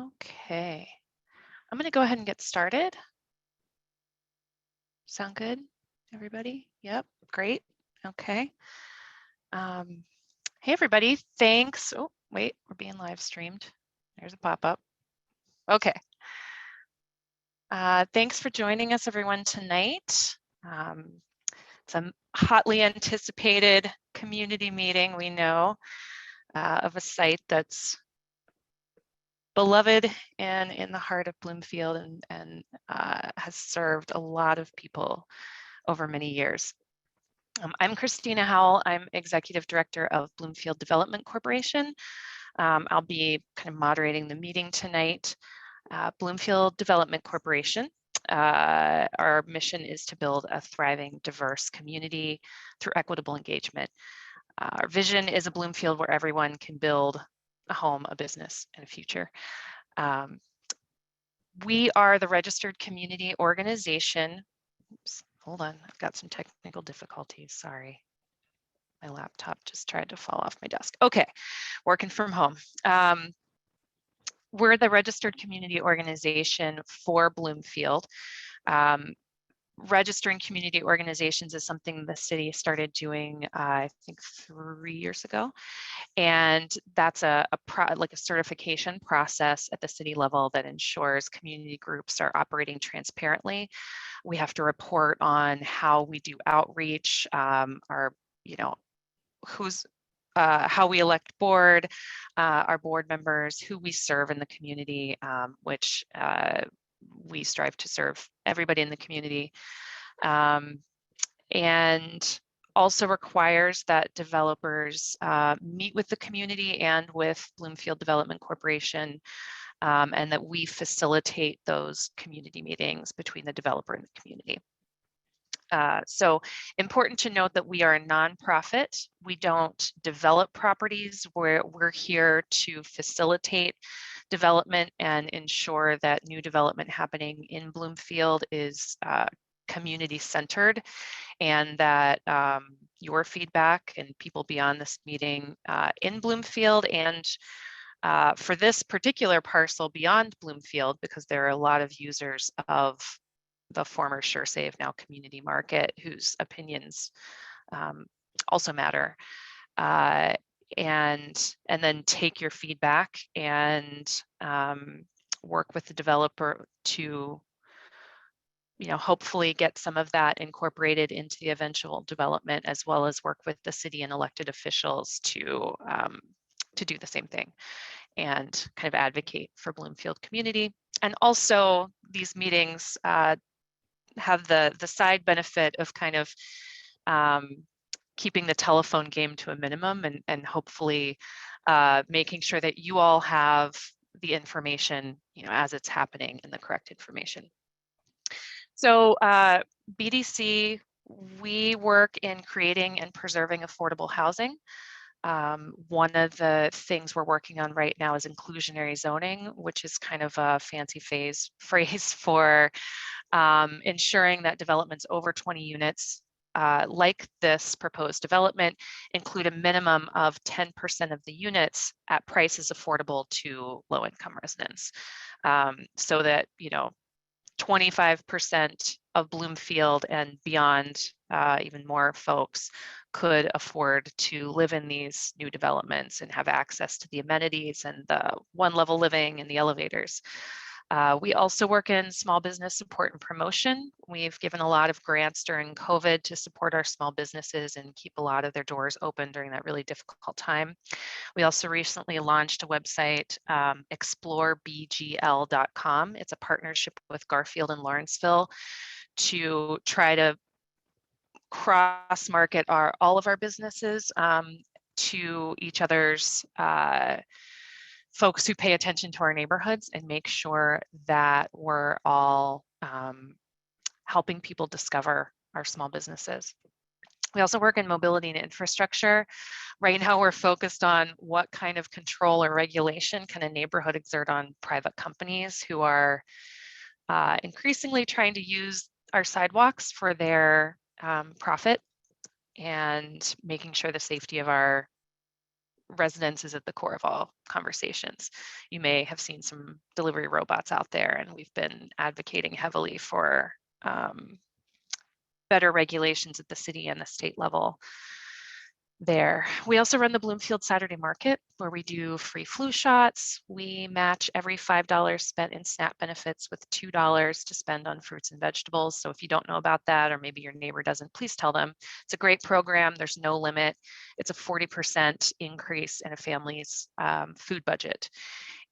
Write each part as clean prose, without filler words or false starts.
Okay, I'm going to go ahead and get started. Sound good, everybody? Yep, great. Okay. Hey, everybody. Thanks. Oh, wait, we're being live streamed. There's a pop-up. Okay. Thanks for joining us, everyone, tonight. It's a hotly anticipated community meeting, we know, of a site that's beloved and in the heart of Bloomfield and has served a lot of people over many years. I'm Christina Howell. I'm Executive Director of Bloomfield Development Corporation. I'll be kind of moderating the meeting tonight. Bloomfield Development Corporation, our mission is to build a thriving, diverse community through equitable engagement. Our vision is a Bloomfield where everyone can build a home, a business, and a future. We are the registered community organization. Oops, hold on, I've got some technical difficulties, sorry. My laptop just tried to fall off my desk. Okay, working from home. We're the registered community organization for Bloomfield. Registering community organizations is something the city started doing, I think 3 years ago. And that's like a certification process at the city level that ensures community groups are operating transparently. We have to report on how we do outreach, our, how we elect board, our board members, who we serve in the community, which we strive to serve everybody in the community. And also requires that developers meet with the community and with Bloomfield Development Corporation, and that we facilitate those community meetings between the developer and the community. So important to note that we are a nonprofit. We don't develop properties. We're here to facilitate development and ensure that new development happening in Bloomfield is community centered, and that your feedback and people beyond this meeting in Bloomfield and for this particular parcel beyond Bloomfield, because there are a lot of users of the former SureSave, now Community Market, whose opinions also matter. And then take your feedback and work with the developer to hopefully get some of that incorporated into the eventual development, as well as work with the city and elected officials to do the same thing and kind of advocate for Bloomfield community. And also these meetings have the side benefit of kind of keeping the telephone game to a minimum and hopefully making sure that you all have the information, as it's happening, and the correct information. So BDC, we work in creating and preserving affordable housing. One of the things we're working on right now is inclusionary zoning, which is kind of a fancy phrase for ensuring that developments over 20 units, like this proposed development, include a minimum of 10% of the units at prices affordable to low-income residents, so that 25% of Bloomfield and beyond, even more folks, could afford to live in these new developments and have access to the amenities and the one-level living and the elevators. We also work in small business support and promotion. We've given a lot of grants during COVID to support our small businesses and keep a lot of their doors open during that really difficult time. We also recently launched a website, explorebgl.com. It's a partnership with Garfield and Lawrenceville to try to cross-market all of our businesses to each other's folks who pay attention to our neighborhoods, and make sure that we're all helping people discover our small businesses. We also work in mobility and infrastructure. Right now, we're focused on what kind of control or regulation can a neighborhood exert on private companies who are increasingly trying to use our sidewalks for their profit, and making sure the safety of our residents is at the core of all conversations. You may have seen some delivery robots out there, and we've been advocating heavily for better regulations at the city and the state level there. We also run the Bloomfield Saturday Market, where we do free flu shots. We match every $5 spent in SNAP benefits with $2 to spend on fruits and vegetables. So if you don't know about that, or maybe your neighbor doesn't, please tell them. It's a great program. There's no limit. It's a 40% increase in a family's food budget.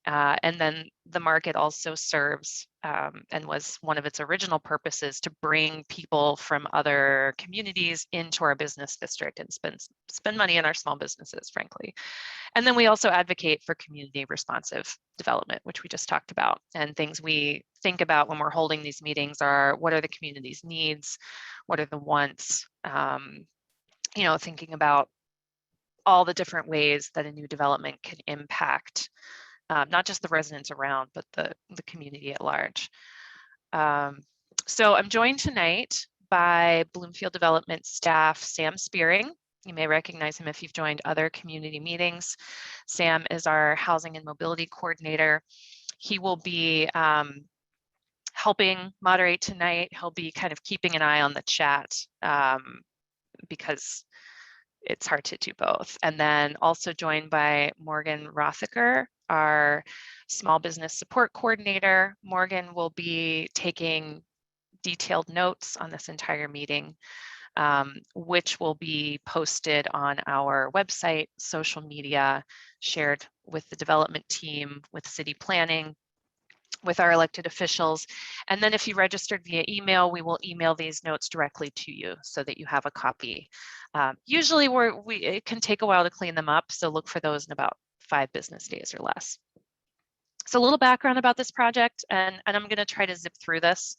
And then the market also serves and was one of its original purposes to bring people from other communities into our business district and spend money in our small businesses, frankly. And then we also advocate for community responsive development, which we just talked about. And things we think about when we're holding these meetings are, what are the community's needs? What are the wants? You know, thinking about all the different ways that a new development can impact not just the residents around, but the community at large. So I'm joined tonight by Bloomfield Development staff, Sam Spearing. You may recognize him if you've joined other community meetings. Sam is our housing and mobility coordinator. He will be helping moderate tonight. He'll be kind of keeping an eye on the chat because it's hard to do both. And then also joined by Morgan Rothaker, our small business support coordinator. Morgan will be taking detailed notes on this entire meeting, which will be posted on our website, social media, shared with the development team, with city planning, with our elected officials. And then if you registered via email, we will email these notes directly to you so that you have a copy. Usually it can take a while to clean them up, so look for those in about 5 business days or less. So a little background about this project, and I'm going to try to zip through this.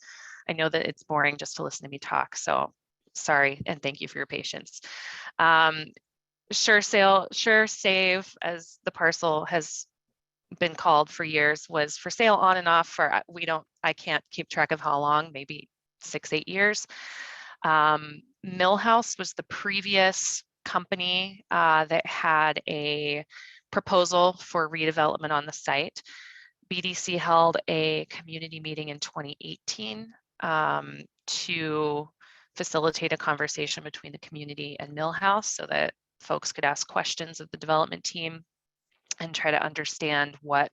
I know that it's boring just to listen to me talk, so sorry, and thank you for your patience. SureSave, as the parcel has been called for years, was for sale on and off for, I can't keep track of how long, maybe 6-8 years. Millhouse was the previous company that had a proposal for redevelopment on the site. BDC held a community meeting in 2018 to facilitate a conversation between the community and Millhouse so that folks could ask questions of the development team and try to understand what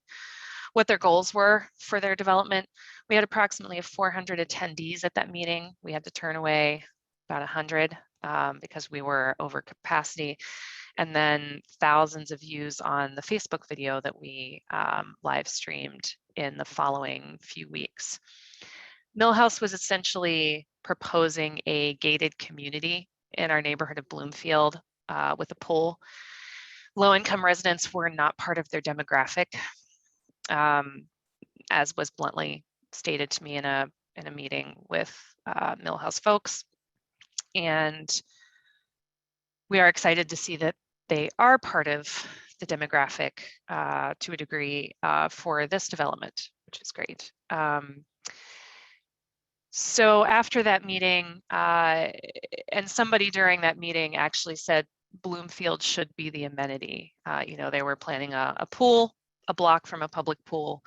their goals were for their development. We had approximately 400 attendees at that meeting. We had to turn away about 100 because we were over capacity, and then thousands of views on the Facebook video that we live streamed in the following few weeks. Millhouse was essentially proposing a gated community in our neighborhood of Bloomfield with a pool. Low-income residents were not part of their demographic, as was bluntly stated to me in a meeting with Millhouse folks. And we are excited to see that they are part of the demographic to a degree for this development, which is great. So after that meeting, and somebody during that meeting actually said Bloomfield should be the amenity. You know, they were planning a pool, a block from a public pool.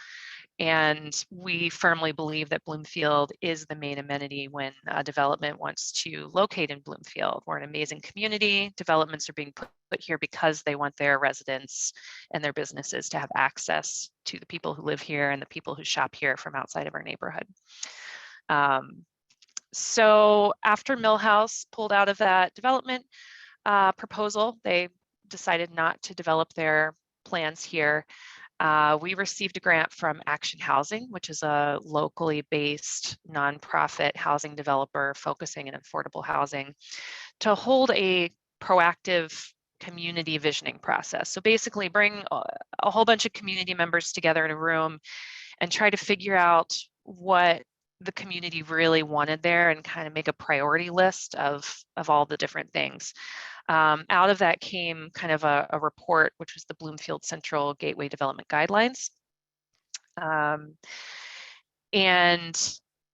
And we firmly believe that Bloomfield is the main amenity when a development wants to locate in Bloomfield. We're an amazing community. Developments are being put here because they want their residents and their businesses to have access to the people who live here and the people who shop here from outside of our neighborhood. So after Millhouse pulled out of that development proposal, they decided not to develop their plans here. We received a grant from Action Housing, which is a locally based nonprofit housing developer focusing on affordable housing, to hold a proactive community visioning process. So basically bring a whole bunch of community members together in a room and try to figure out what the community really wanted there and kind of make a priority list of all the different things. Out of that came kind of a report, which was the Bloomfield Central Gateway Development Guidelines.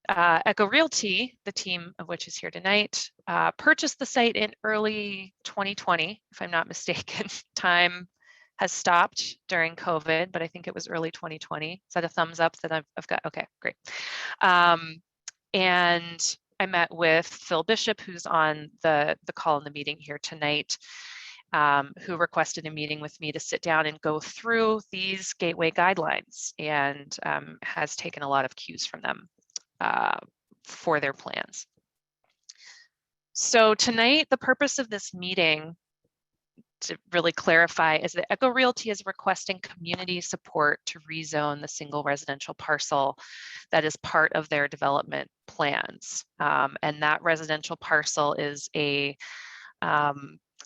Echo Realty, the team of which is here tonight, purchased the site in early 2020, if I'm not mistaken. Time has stopped during COVID, but I think it was early 2020. Is that a thumbs up that I've got? Okay, great. And I met with Phil Bishop, who's on the call in the meeting here tonight, who requested a meeting with me to sit down and go through these gateway guidelines, and has taken a lot of cues from them for their plans. So tonight, the purpose of this meeting, to really clarify, is that Echo Realty is requesting community support to rezone the single residential parcel that is part of their development plans. And that residential parcel is a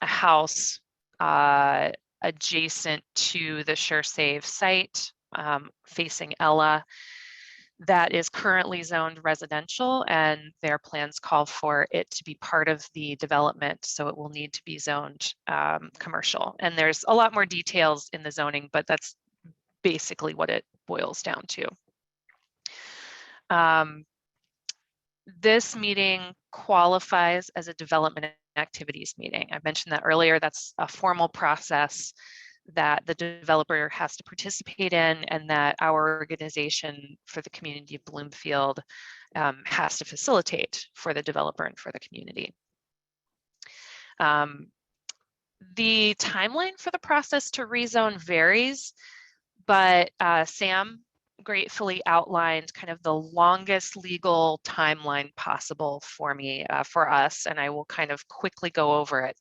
house adjacent to the SureSave site, facing Ella, that is currently zoned residential, and their plans call for it to be part of the development, so it will need to be zoned commercial. And there's a lot more details in the zoning, but that's basically what it boils down to. This meeting qualifies as a development activities meeting. I mentioned that earlier. That's a formal process that the developer has to participate in, and that our organization for the community of Bloomfield has to facilitate for the developer and for the community. The timeline for the process to rezone varies, but Sam gratefully outlined kind of the longest legal timeline possible for me, for us, and I will kind of quickly go over it.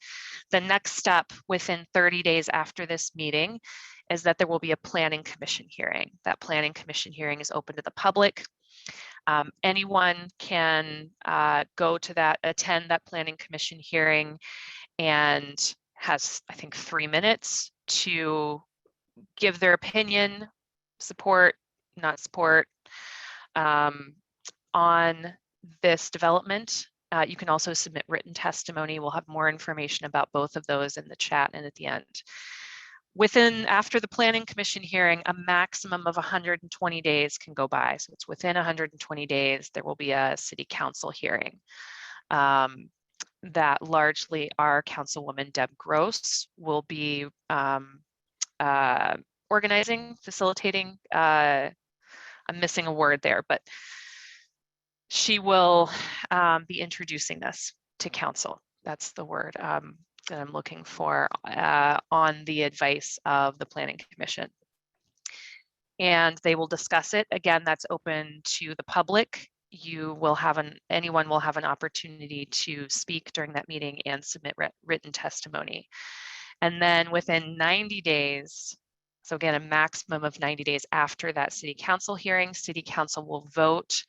The next step within 30 days after this meeting is that there will be a planning commission hearing. That planning commission hearing is open to the public. Anyone can go to that, attend that planning commission hearing, and has, I think, 3 minutes to give their opinion, support, not support, on this development. You can also submit written testimony. We'll have more information about both of those in the chat and at the end. After the planning commission hearing, a maximum of 120 days can go by. So it's within 120 days, there will be a city council hearing. That largely our councilwoman, Deb Gross, will be organizing, facilitating. I'm missing a word there, but she will be introducing this to council. That's the word that I'm looking for, on the advice of the Planning Commission. And they will discuss it. Again, that's open to the public. Anyone will have an opportunity to speak during that meeting and submit written testimony. And then within 90 days, so again, a maximum of 90 days after that city council hearing, city council will vote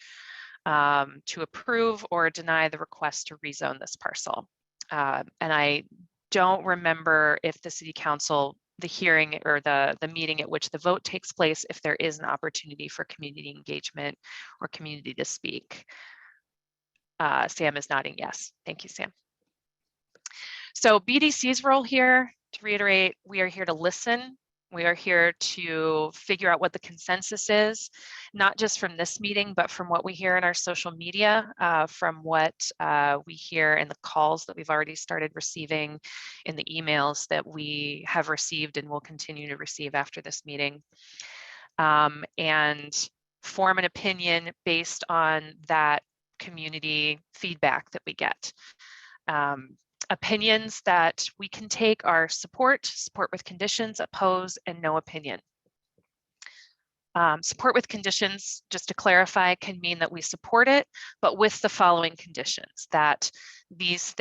to approve or deny the request to rezone this parcel. And I don't remember if the city council, the hearing or the meeting at which the vote takes place, if there is an opportunity for community engagement or community to speak. Sam is nodding yes. Thank you, Sam. So BDC's role here, to reiterate, we are here to listen. We are here to figure out what the consensus is, not just from this meeting, but from what we hear in our social media, from what we hear in the calls that we've already started receiving, in the emails that we have received and will continue to receive after this meeting, and form an opinion based on that community feedback that we get. Opinions that we can take are support with conditions, oppose, and no opinion. Support with conditions, just to clarify, can mean that we support it, but with the following conditions, that these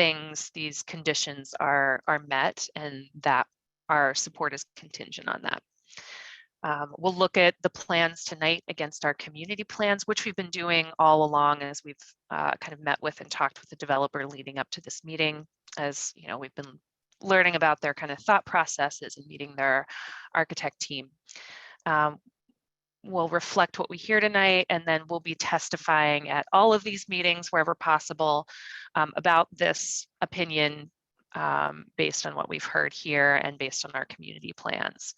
conditions are met and that our support is contingent on that. We'll look at the plans tonight against our community plans, which we've been doing all along as we've kind of met with and talked with the developer leading up to this meeting. As you know, we've been learning about their kind of thought processes and meeting their architect team. We'll reflect what we hear tonight, and then we'll be testifying at all of these meetings wherever possible about this opinion based on what we've heard here and based on our community plans.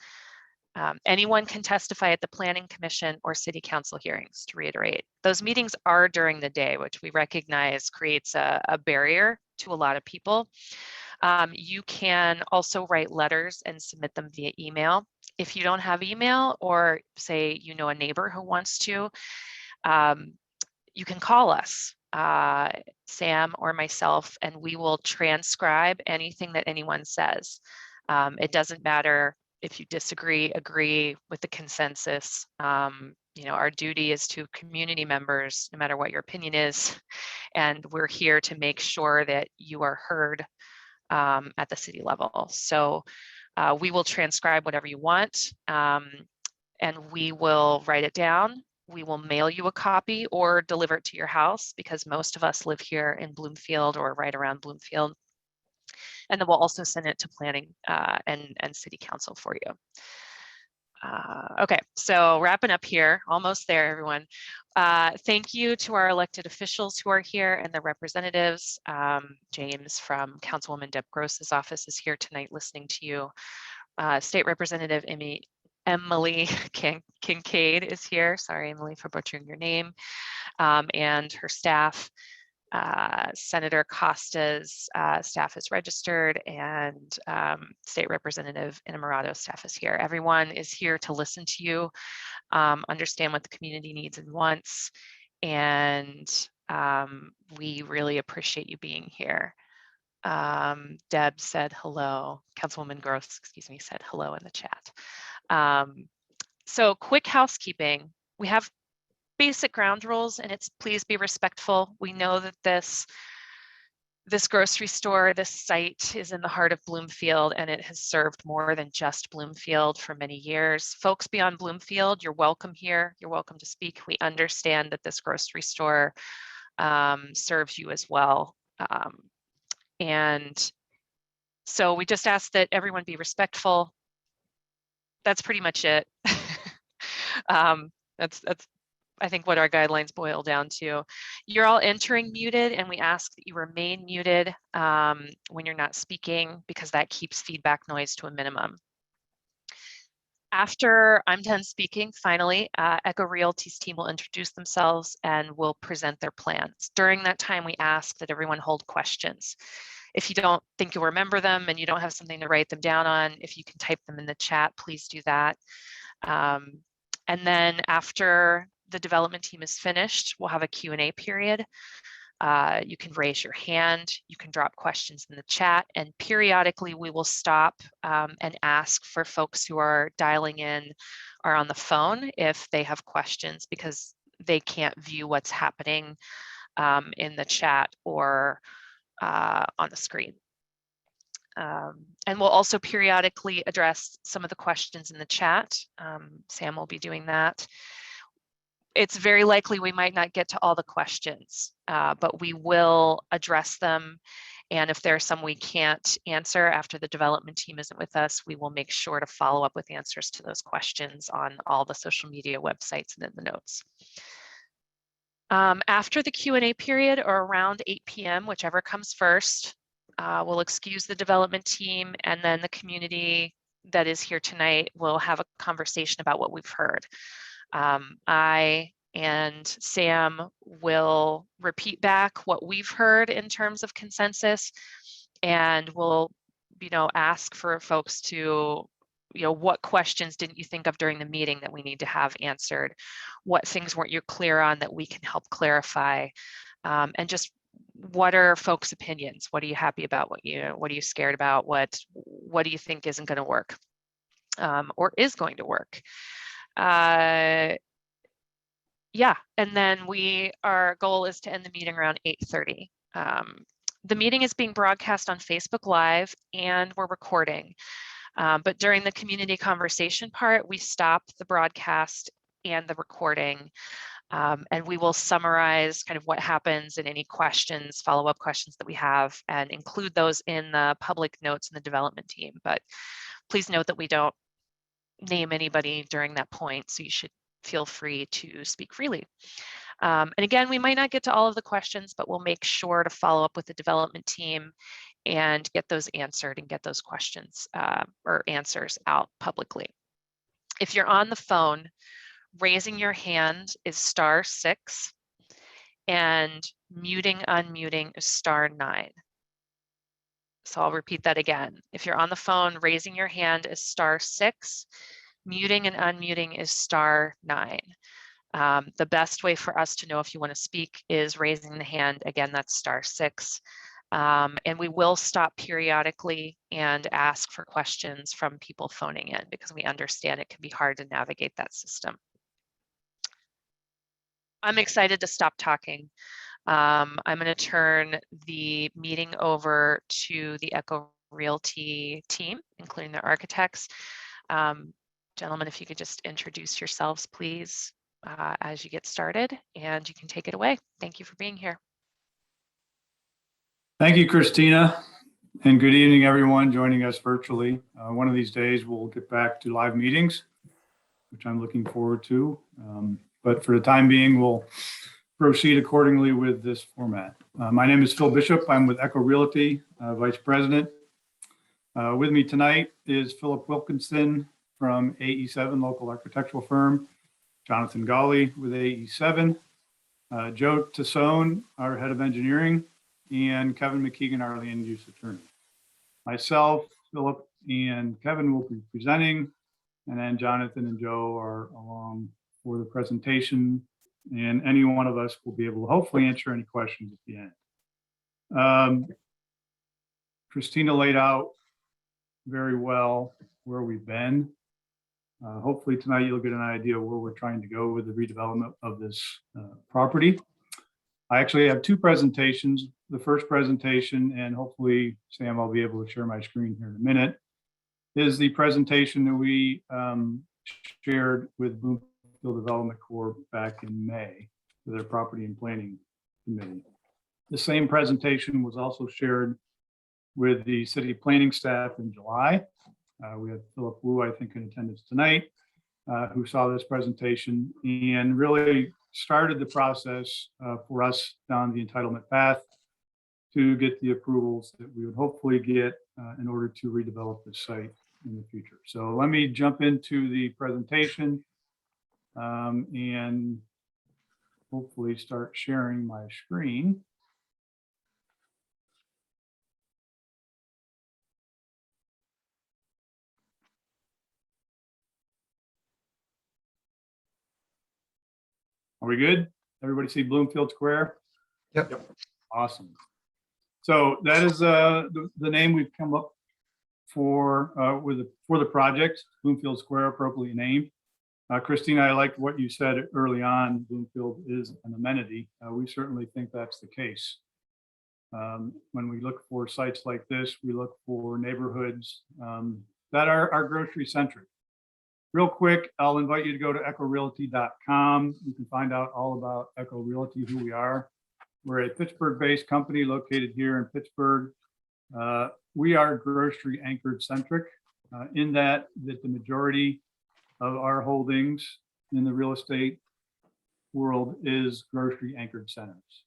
Anyone can testify at the Planning Commission or City Council hearings, to reiterate. Those meetings are during the day, which we recognize creates a barrier to a lot of people. You can also write letters and submit them via email. If you don't have email, or say you know a neighbor who wants to, you can call us, Sam or myself, and we will transcribe anything that anyone says. It doesn't matter if you disagree, agree with the consensus. You know, our duty is to community members, no matter what your opinion is, and we're here to make sure that you are heard at the city level. So we will transcribe whatever you want, and we will write it down. We will mail you a copy or deliver it to your house, because most of us live here in Bloomfield or right around Bloomfield. And then we'll also send it to planning and city council for you. Okay, so wrapping up here, almost there, everyone. Thank you to our elected officials who are here and the representatives. James from Councilwoman Deb Gross's office is here tonight listening to you. State Representative Emily Kincaid is here. Sorry, Emily, for butchering your name, and her staff. Senator Costa's staff is registered, and State Representative Innamorato staff is here. Everyone is here to listen to you, understand what the community needs and wants, and we really appreciate you being here. Deb said hello. Councilwoman Gross, excuse me, said hello in the chat. So quick housekeeping. We have basic ground rules, and it's please be respectful. We know that this grocery store, this site is in the heart of Bloomfield, and it has served more than just Bloomfield for many years. Folks beyond Bloomfield, you're welcome here. You're welcome to speak. We understand that this grocery store serves you as well. And so we just ask that everyone be respectful. That's pretty much it. That's I think what our guidelines boil down to. You're all entering muted, and we ask that you remain muted when you're not speaking, because that keeps feedback noise to a minimum. After I'm done speaking, finally, Echo Realty's team will introduce themselves and will present their plans. During that time, we ask that everyone hold questions. If you don't think you'll remember them and you don't have something to write them down on, if you can type them in the chat, please do that. And then after the development team is finished, we'll have a Q&A period. You can raise your hand, you can drop questions in the chat, and periodically we will stop and ask for folks who are dialing in or on the phone if they have questions, because they can't view what's happening in the chat or on the screen. And we'll also periodically address some of the questions in the chat. Sam will be doing that. It's very likely we might not get to all the questions, but we will address them. And if there are some we can't answer after the development team isn't with us, we will make sure to follow up with answers to those questions on all the social media websites and in the notes. After the Q&A period, or around 8 p.m., whichever comes first, we'll excuse the development team, and then the community that is here tonight will have a conversation about what we've heard. I and Sam will repeat back what we've heard in terms of consensus, and we'll, ask for folks to, what questions didn't you think of during the meeting that we need to have answered? What things weren't you clear on that we can help clarify? And just what are folks' opinions? What are you happy about? What are you scared about? What do you think isn't going to work or is going to work? Yeah, and then our goal is to end the meeting around 8:30. The meeting is being broadcast on Facebook Live, and we're recording. But during the community conversation part, we stop the broadcast and the recording, and we will summarize kind of what happens and any questions, follow-up questions that we have, and include those in the public notes in the development team. But please note that we don't name anybody during that point, so you should feel free to speak freely. And again, we might not get to all of the questions, but we'll make sure to follow up with the development team and get those answered and get those questions or answers out publicly. If you're on the phone, raising your hand is *6, and muting, unmuting is *9. So I'll repeat that again. If you're on the phone, raising your hand is *6. Muting and unmuting is *9. The best way for us to know if you want to speak is raising the hand. Again, that's *6. And we will stop periodically and ask for questions from people phoning in because we understand it can be hard to navigate that system. I'm excited to stop talking. I'm going to turn the meeting over to the Echo Realty team, including their architects. Gentlemen, if you could just introduce yourselves, please, as you get started, and you can take it away. Thank you for being here. Thank you, Christina, and good evening, everyone joining us virtually. One of these days, we'll get back to live meetings, which I'm looking forward to. But for the time being, we'll proceed accordingly with this format. My name is Phil Bishop. I'm with Echo Realty, Vice President. With me tonight is Philip Wilkinson from AE7, local architectural firm, Jonathan Gawley with AE7, Joe Tassone, our head of engineering, and Kevin McKeegan, our land use attorney. Myself, Philip, and Kevin will be presenting, and then Jonathan and Joe are along for the presentation, and any one of us will be able to hopefully answer any questions at the end. Christina laid out very well where we've been. Hopefully tonight you'll get an idea where we're trying to go with the redevelopment of this property. I actually have two presentations. The first presentation, and hopefully, Sam, I'll be able to share my screen here in a minute, is the presentation that we shared with Bloomfield Development Corp back in May for their property and planning committee. The same presentation was also shared with the city planning staff in July. We had Philip Wu, I think, in attendance tonight, who saw this presentation and really started the process for us down the entitlement path to get the approvals that we would hopefully get in order to redevelop this site in the future. So let me jump into the presentation and hopefully start sharing my screen. Are we good? Everybody see Bloomfield Square? Yep. Awesome. So that is the name we've come up for for the project, Bloomfield Square, appropriately named. Christina, I liked what you said early on. Bloomfield is an amenity. We certainly think that's the case. When we look for sites like this, we look for neighborhoods that are grocery centric. Real quick, I'll invite you to go to echorealty.com. You can find out all about Echo Realty, who we are. We're a Pittsburgh-based company located here in Pittsburgh. We are grocery anchored centric in that the majority of our holdings in the real estate world is grocery anchored centers.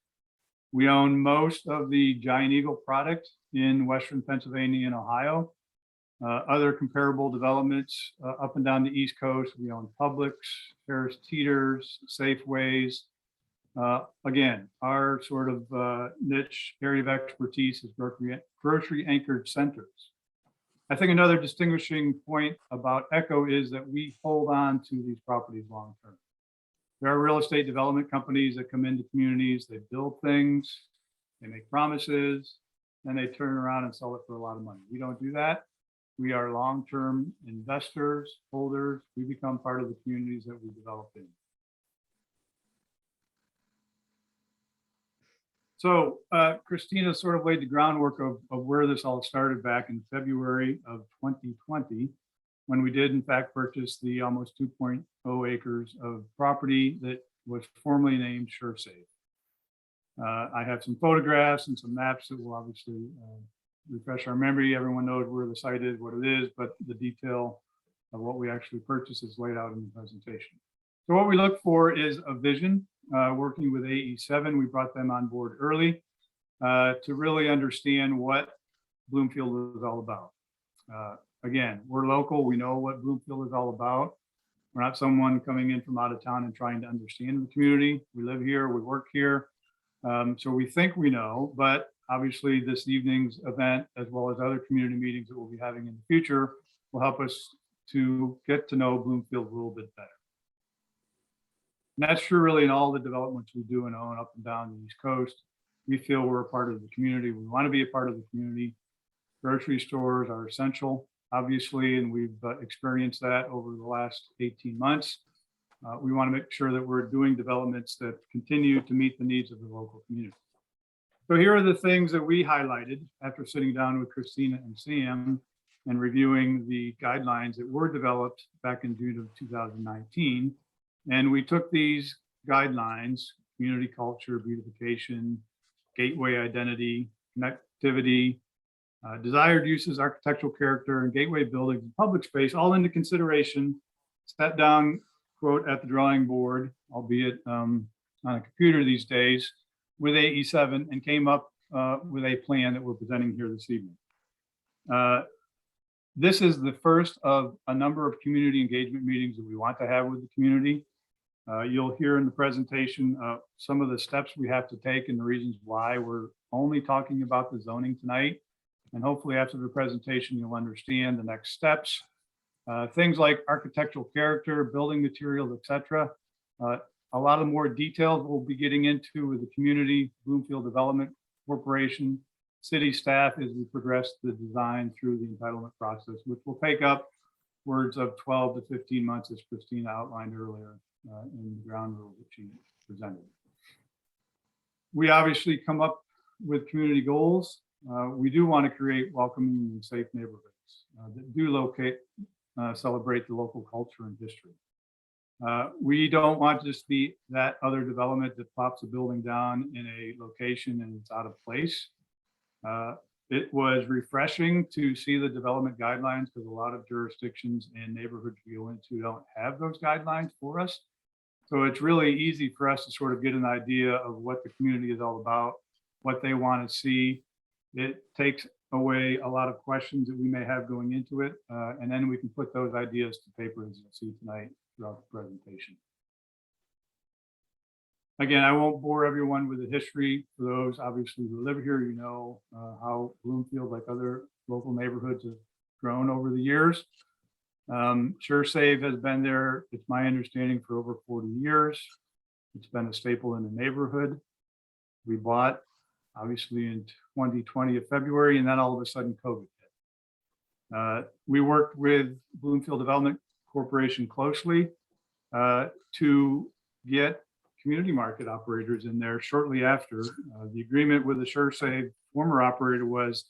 We own most of the Giant Eagle product in Western Pennsylvania and Ohio. Other comparable developments up and down the East Coast, we own Publix, Harris Teeters, Safeways. Again, our sort of niche area of expertise is grocery anchored centers. I think another distinguishing point about Echo is that we hold on to these properties long term. There are real estate development companies that come into communities, they build things, they make promises, and they turn around and sell it for a lot of money. We don't do that. We are long-term investors, holders. We become part of the communities that we develop in. So Christina sort of laid the groundwork of where this all started back in February of 2020, when we did in fact purchase the almost 2.0 acres of property that was formerly named SureSafe. I have some photographs and some maps that will obviously refresh our memory. Everyone knows where the site is, what it is, but the detail of what we actually purchased is laid out in the presentation. So what we look for is a vision. Working with AE7, we brought them on board early to really understand what Bloomfield is all about. Again, we're local. We know what Bloomfield is all about. We're not someone coming in from out of town and trying to understand the community. We live here, we work here. So we think we know, but obviously this evening's event, as well as other community meetings that we'll be having in the future, will help us to get to know Bloomfield a little bit better. And that's true really in all the developments we do and own up and down the East Coast. We feel we're a part of the community. We want to be a part of the community. Grocery stores are essential, obviously, and we've experienced that over the last 18 months. We want to make sure that we're doing developments that continue to meet the needs of the local community. So here are the things that we highlighted after sitting down with Christina and Sam and reviewing the guidelines that were developed back in June of 2019. And we took these guidelines, community culture, beautification, gateway identity, connectivity, desired uses, architectural character, and gateway buildings and public space, all into consideration, sat down, quote, at the drawing board, albeit on a computer these days, with AE7 and came up with a plan that we're presenting here this evening. This is the first of a number of community engagement meetings that we want to have with the community. You'll hear in the presentation some of the steps we have to take and the reasons why we're only talking about the zoning tonight. And hopefully after the presentation, you'll understand the next steps. Things like architectural character, building materials, etc. A lot of more details we'll be getting into with the community, Bloomfield Development Corporation, city staff as we progress the design through the entitlement process, which will take upwards of 12 to 15 months, as Christina outlined earlier in the ground rules that she presented. We obviously come up with community goals. We do want to create welcoming and safe neighborhoods that do celebrate the local culture and history. We don't want to just be that other development that plops a building down in a location and it's out of place. It was refreshing to see the development guidelines because a lot of jurisdictions and neighborhoods we go into don't have those guidelines for us. So it's really easy for us to sort of get an idea of what the community is all about, what they want to see. It takes away a lot of questions that we may have going into it, and then we can put those ideas to paper, as you'll see tonight throughout the presentation. Again, I won't bore everyone with the history. For those obviously who live here, you know how Bloomfield, like other local neighborhoods, have grown over the years. SureSave has been there, it's my understanding, for over 40 years. It's been a staple in the neighborhood. We bought obviously in 2020 of February, and then all of a sudden COVID hit. We worked with Bloomfield Development Corporation closely to get community market operators in there shortly after. The agreement with the SureSave former operator was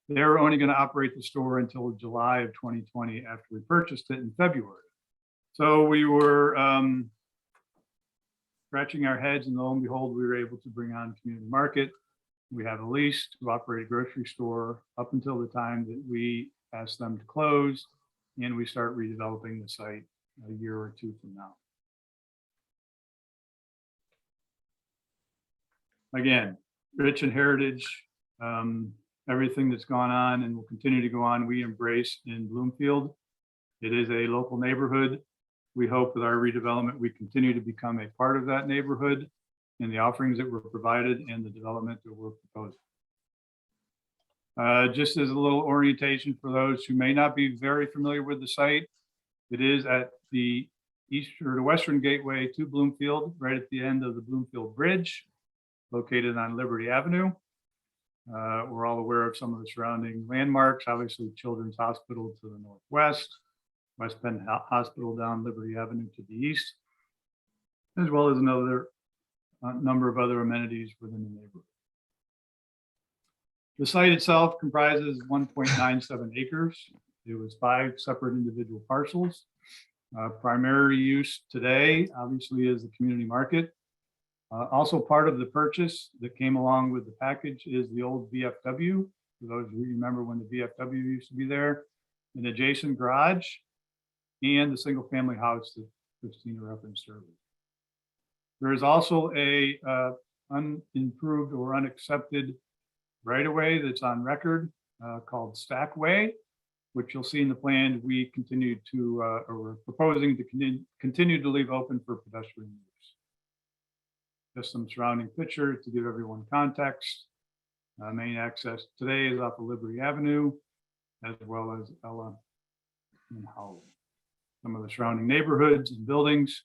they were only going to operate the store until July of 2020 after we purchased it in February. So we were scratching our heads, and lo and behold, we were able to bring on community market. We have a lease to operate a grocery store up until the time that we ask them to close and we start redeveloping the site a year or two from now. Again, rich in heritage, everything that's gone on and will continue to go on, we embrace in Bloomfield. It is a local neighborhood. We hope with our redevelopment, we continue to become a part of that neighborhood and the offerings that were provided and the development that we're proposing. Just as a little orientation for those who may not be very familiar with the site, it is at the western gateway to Bloomfield, right at the end of the Bloomfield Bridge, located on Liberty Avenue. We're all aware of some of the surrounding landmarks, obviously Children's Hospital to the northwest, West Penn Hospital down Liberty Avenue to the east, as well as another number of other amenities within the neighborhood. The site itself comprises 1.97 acres. It was 5 separate individual parcels. Primary use today, obviously, is the community market. Also part of the purchase that came along with the package is the old VFW. For those who remember when the VFW used to be there, an adjacent garage, and the single family house that Christina referenced earlier. There is also a unimproved or unaccepted right-of-way that's on record called Stackway, which you'll see in the plan. We continue to, or we're proposing to continue to leave open for pedestrian use. Just some surrounding pictures to give everyone context. Main access today is off of Liberty Avenue, as well as Ella and Howell. Some of the surrounding neighborhoods and buildings,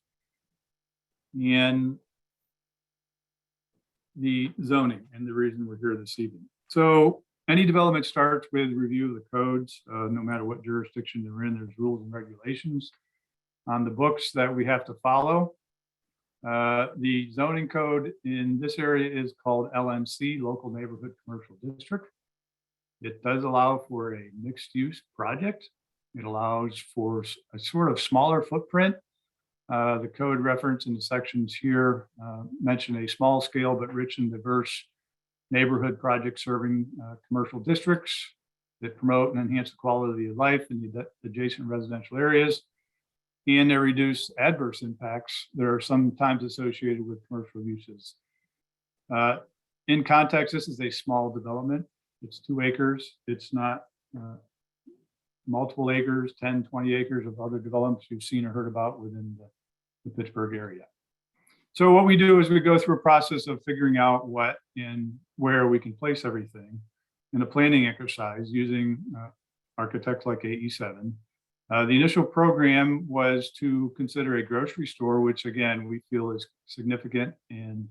and the zoning, and the reason we're here this evening. So any development starts with review of the codes, no matter what jurisdiction they're in. There's rules and regulations on the books that we have to follow. The zoning code in this area is called LNC, Local Neighborhood Commercial District. It does allow for a mixed use project. It allows for a sort of smaller footprint. The code reference in the sections here mention a small scale but rich and diverse neighborhood project serving commercial districts that promote and enhance the quality of life in the adjacent residential areas, and they reduce adverse impacts that are sometimes associated with commercial uses. In context, this is a small development. It's 2 acres. It's not multiple acres, 10, 20 acres of other developments you've seen or heard about within the Pittsburgh area. So what we do is we go through a process of figuring out what and where we can place everything in a planning exercise using architects like AE7. The initial program was to consider a grocery store, which again, we feel is significant and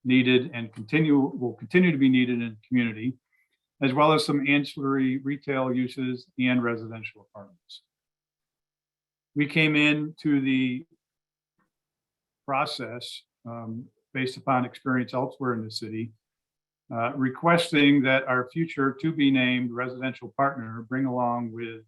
needed and will continue to be needed in the community, as well as some ancillary retail uses and residential apartments. We came into the process based upon experience elsewhere in the city, requesting that our future to be named residential partner bring along with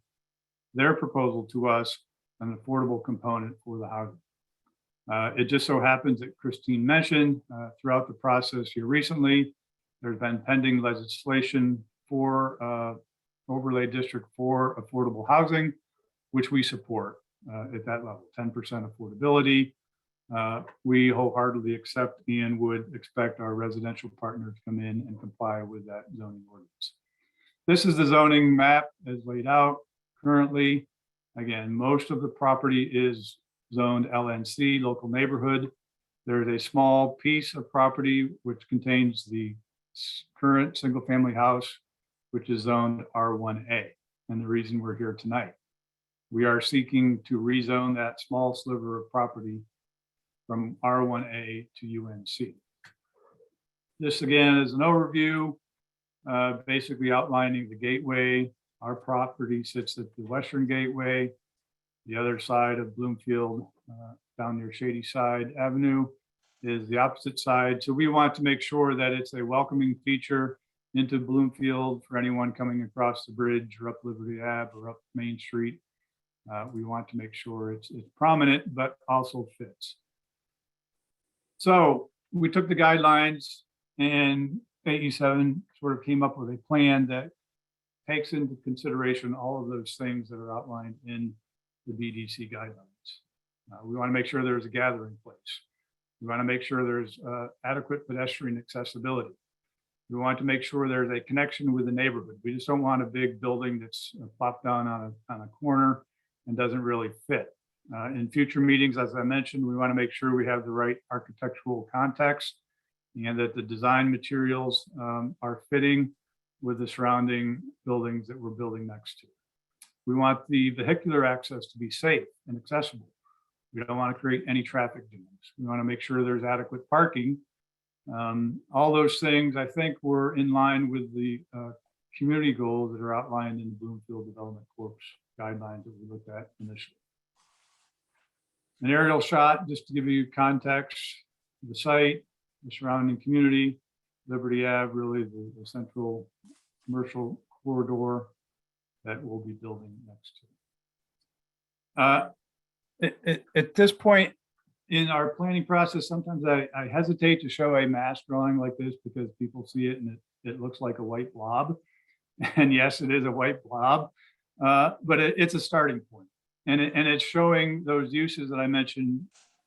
their proposal to us an affordable component for the housing. It just so happens that Christine mentioned throughout the process here recently, there's been pending legislation for overlay district for affordable housing, which we support at that level, 10% affordability. We wholeheartedly accept and would expect our residential partner to come in and comply with that zoning ordinance. This is the zoning map as laid out currently. Again, most of the property is zoned LNC, local neighborhood. There's a small piece of property which contains the current single family house, which is zoned R1A. And the reason we're here tonight, we are seeking to rezone that small sliver of property from R1A to UNC. This again is an overview, basically outlining the gateway. Our property sits at the western gateway. The other side of Bloomfield, down near Shady Side Avenue, is the opposite side. So we want to make sure that it's a welcoming feature into Bloomfield for anyone coming across the bridge or up Liberty Ave or up Main Street. We want to make sure it's prominent, but also fits. So we took the guidelines, and AE7 sort of came up with a plan that takes into consideration all of those things that are outlined in the BDC guidelines. We want to make sure there's a gathering place. We want to make sure there's adequate pedestrian accessibility. We want to make sure there's a connection with the neighborhood. We just don't want a big building that's plopped down on a corner and doesn't really fit. In future meetings, as I mentioned, we want to make sure we have the right architectural context and that the design materials are fitting with the surrounding buildings that we're building next to. We want the vehicular access to be safe and accessible. We don't want to create any traffic jams. We want to make sure there's adequate parking. All those things, I think, were in line with the community goals that are outlined in the Bloomfield Development Corp's guidelines that we looked at initially. An aerial shot, just to give you context, the site, the surrounding community, Liberty Ave, really the central commercial corridor that we'll be building next to. At this point in our planning process, sometimes I hesitate to show a mass drawing like this because people see it and it looks like a white blob. And yes, it is a white blob, but it's a starting point. And it's showing those uses that I mentioned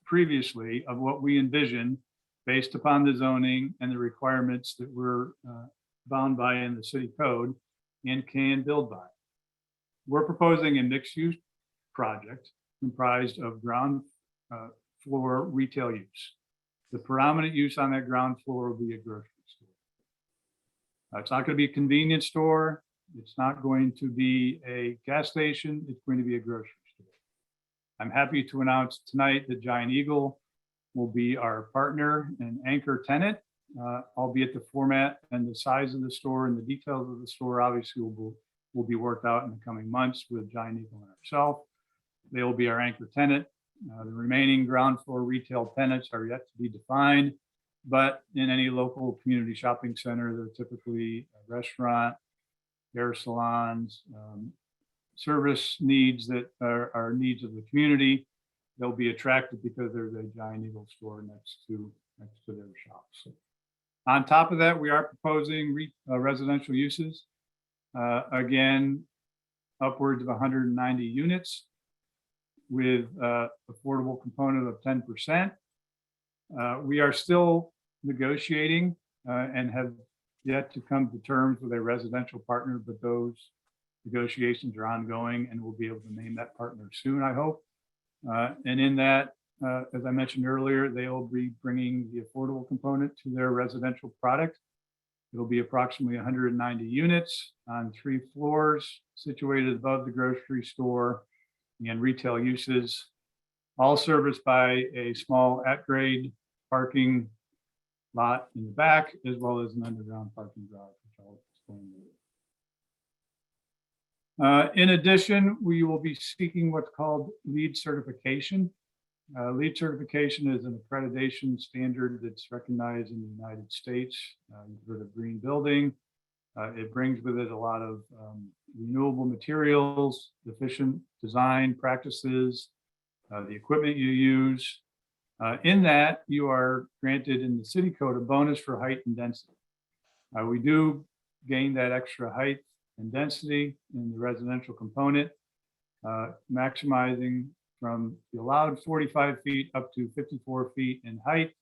previously of what we envision based upon the zoning and the requirements that we're bound by in the city code and can build by. We're proposing a mixed use project comprised of ground floor retail use. The predominant use on that ground floor will be a grocery store. It's not going to be a convenience store. It's not going to be a gas station. It's going to be a grocery store. I'm happy to announce tonight that Giant Eagle will be our partner and anchor tenant, albeit the format and the size of the store and the details of the store obviously will be worked out in the coming months with Giant Eagle and ourselves. They will be our anchor tenant. The remaining ground floor retail tenants are yet to be defined, but in any local community shopping center, they're typically a restaurant, hair salons, service needs that are needs of the community. They'll be attracted because there's a Giant Eagle store next to their shops. On top of that, we are proposing residential uses. Again, upwards of 190 units with affordable component of 10%. We are still negotiating and have yet to come to terms with a residential partner, but those negotiations are ongoing and we'll be able to name that partner soon, I hope. And in that, as I mentioned earlier, they will be bringing the affordable component to their residential product. It'll be approximately 190 units on 3 floors situated above the grocery store and retail uses, all serviced by a small at-grade parking lot in the back, as well as an underground parking garage, which I'll explain later. In addition, we will be seeking what's called LEED certification. LEED certification is an accreditation standard that's recognized in the United States. You've heard of green building. It brings with it a lot of renewable materials, efficient design practices, the equipment you use. In that, you are granted in the city code a bonus for height and density. We do gain that extra height and density in the residential component, maximizing from the allowed 45 feet up to 54 feet in height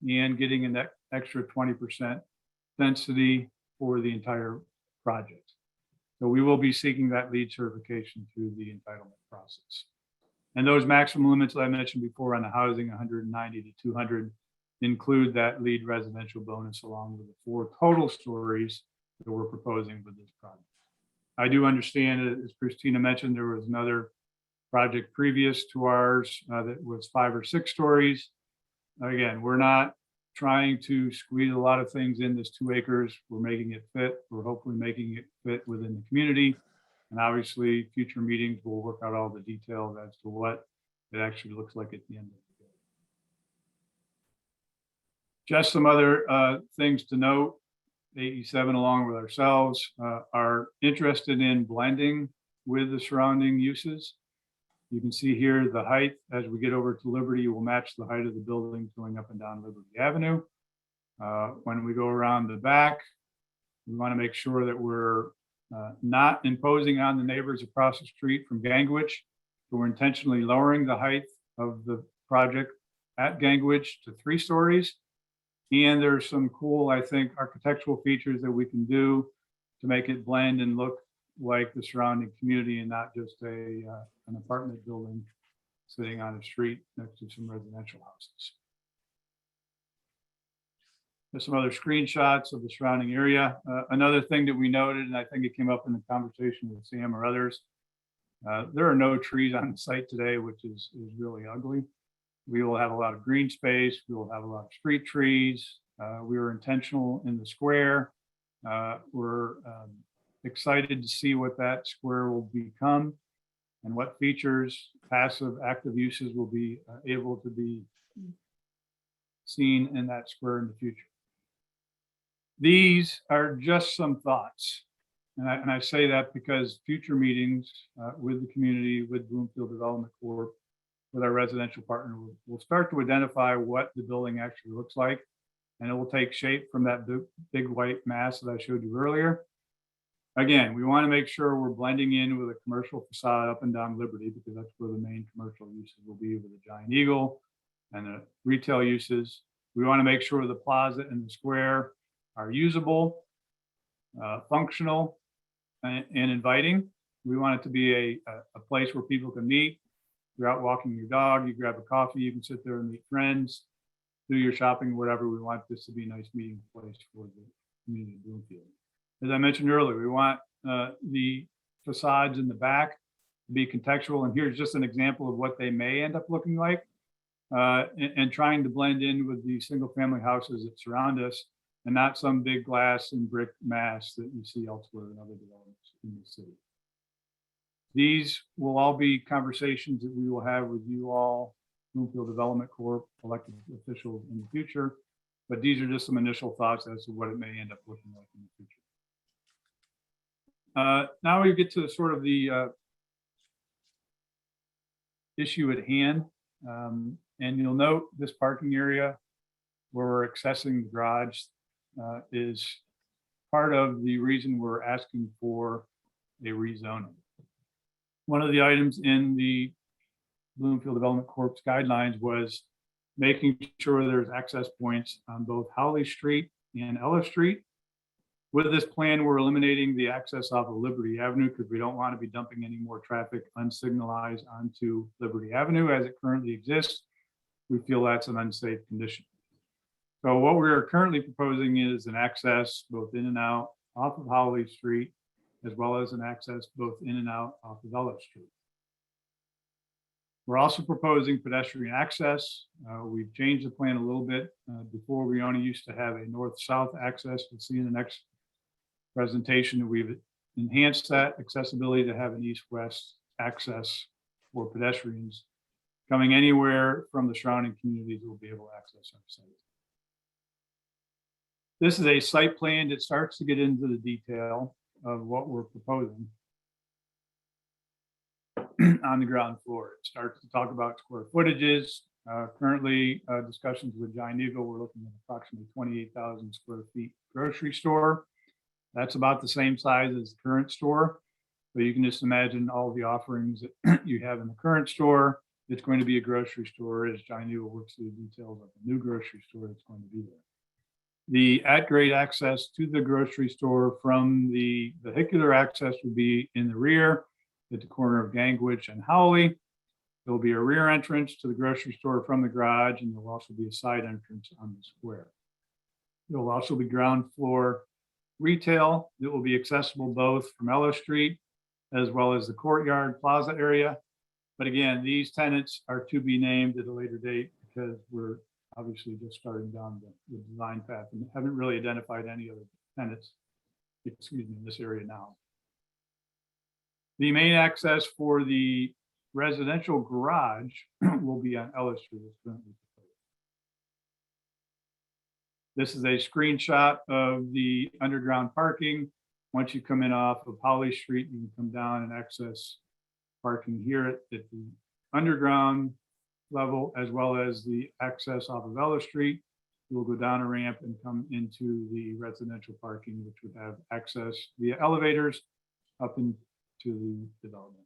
and getting an extra 20% density for the entire project. So we will be seeking that LEED certification through the entitlement process. And those maximum limits that I mentioned before on the housing, 190 to 200, include that LEED residential bonus along with the 4 total stories that we're proposing with this project. I do understand, as Christina mentioned, there was another project previous to ours that was 5 or 6 stories. Again, we're not trying to squeeze a lot of things in this 2 acres. We're making it fit. We're hopefully making it fit within the community. And obviously, future meetings will work out all the details as to what it actually looks like at the end of the day. Just some other things to note. AE7, along with ourselves, are interested in blending with the surrounding uses. You can see here the height as we get over to Liberty will match the height of the buildings going up and down Liberty Avenue. When we go around the back, we want to make sure that we're not imposing on the neighbors across the street from Gangwich. So we're intentionally lowering the height of the project at Gangwich to 3 stories. And there's some cool, I think, architectural features that we can do to make it blend and look like the surrounding community and not just an apartment building sitting on a street next to some residential houses. There's some other screenshots of the surrounding area. Another thing that we noted, and I think it came up in the conversation with Sam or others, there are no trees on the site today, which is really ugly. We will have a lot of green space. We will have a lot of street trees. We were intentional in the square. We're excited to see what that square will become and what features, passive, active uses will be able to be seen in that square in the future. These are just some thoughts. And I say that because future meetings with the community, with Bloomfield Development Corp, with our residential partner, we'll start to identify what the building actually looks like. And it will take shape from that big white mass that I showed you earlier. Again, we want to make sure we're blending in with a commercial facade up and down Liberty, because that's where the main commercial uses will be with the Giant Eagle and the retail uses. We want to make sure the plaza and the square are usable, functional, and inviting. We want it to be a place where people can meet. You're out walking your dog, you grab a coffee, you can sit there and meet friends, do your shopping, whatever. We want this to be a nice meeting place for community of Bloomfield. As I mentioned earlier, we want the facades in the back to be contextual, and here's just an example of what they may end up looking like, and trying to blend in with the single family houses that surround us, and not some big glass and brick mass that you see elsewhere in other developments in the city. These will all be conversations that we will have with you all, Bloomfield Development Corp, elected officials in the future, but these are just some initial thoughts as to what it may end up looking like in the future. Now we get to sort of the issue at hand. And you'll note this parking area where we're accessing the garage is part of the reason we're asking for a rezoning. One of the items in the Bloomfield Development Corp's guidelines was making sure there's access points on both Howley Street and Ellis Street. With this plan, we're eliminating the access off of Liberty Avenue because we don't want to be dumping any more traffic unsignalized onto Liberty Avenue as it currently exists. We feel that's an unsafe condition. So what we're currently proposing is an access both in and out off of Howley Street, as well as an access both in and out off of Ellis Street. We're also proposing pedestrian access. We've changed the plan a little bit. Before, we only used to have a north-south access. You'll see in the next presentation that we've enhanced that accessibility to have an east-west access for pedestrians. Coming anywhere from the surrounding communities will be able to access our site. This is a site plan that starts to get into the detail of what we're proposing on the ground floor. It starts to talk about square footages. Currently, discussions with Giant Eagle, we're looking at approximately 28,000 square feet grocery store. That's about the same size as the current store. But you can just imagine all the offerings that you have in the current store. It's going to be a grocery store as Giant Eagle works through the details of the new grocery store that's going to be there. The at-grade access to the grocery store from the vehicular access will be in the rear at the corner of Gangwich and Howley. There'll be a rear entrance to the grocery store from the garage, and there'll also be a side entrance on the square. There will also be ground floor retail that will be accessible both from Ellis Street as well as the courtyard plaza area. But again, these tenants are to be named at a later date because we're obviously just starting down the design path and haven't really identified any other tenants, excuse me, in this area now. The main access for the residential garage will be on Ellis Street. This is a screenshot of the underground parking. Once you come in off of Howley Street, you can come down and access parking here at the underground level, as well as the access off of Ellis Street. You will go down a ramp and come into the residential parking, which would have access via elevators up into the development.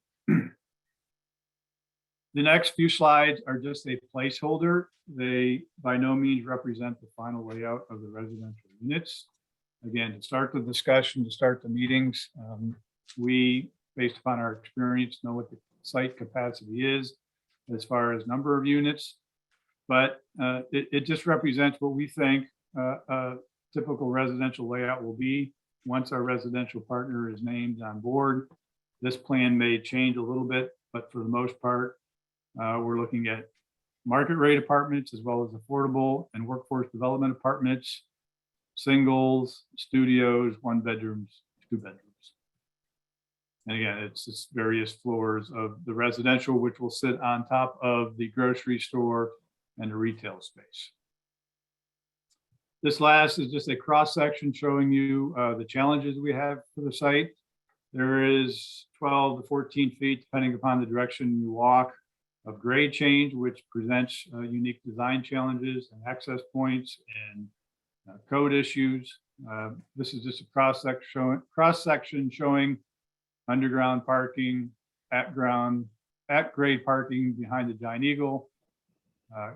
The next few slides are just a placeholder. They by no means represent the final layout of the residential units. Again, to start the discussion, to start the meetings, we, based upon our experience, know what the site capacity is as far as number of units, but it just represents what we think a typical residential layout will be once our residential partner is named on board. This plan may change a little bit, but for the most part, we're looking at market rate apartments as well as affordable and workforce development apartments, singles, studios, 1 bedrooms, 2 bedrooms. And again, it's various floors of the residential, which will sit on top of the grocery store and the retail space. This last is just a cross section showing you the challenges we have for the site. There is 12 to 14 feet, depending upon the direction you walk, of grade change, which presents unique design challenges and access points and code issues. This is just a cross section showing underground parking, at grade parking behind the Giant Eagle,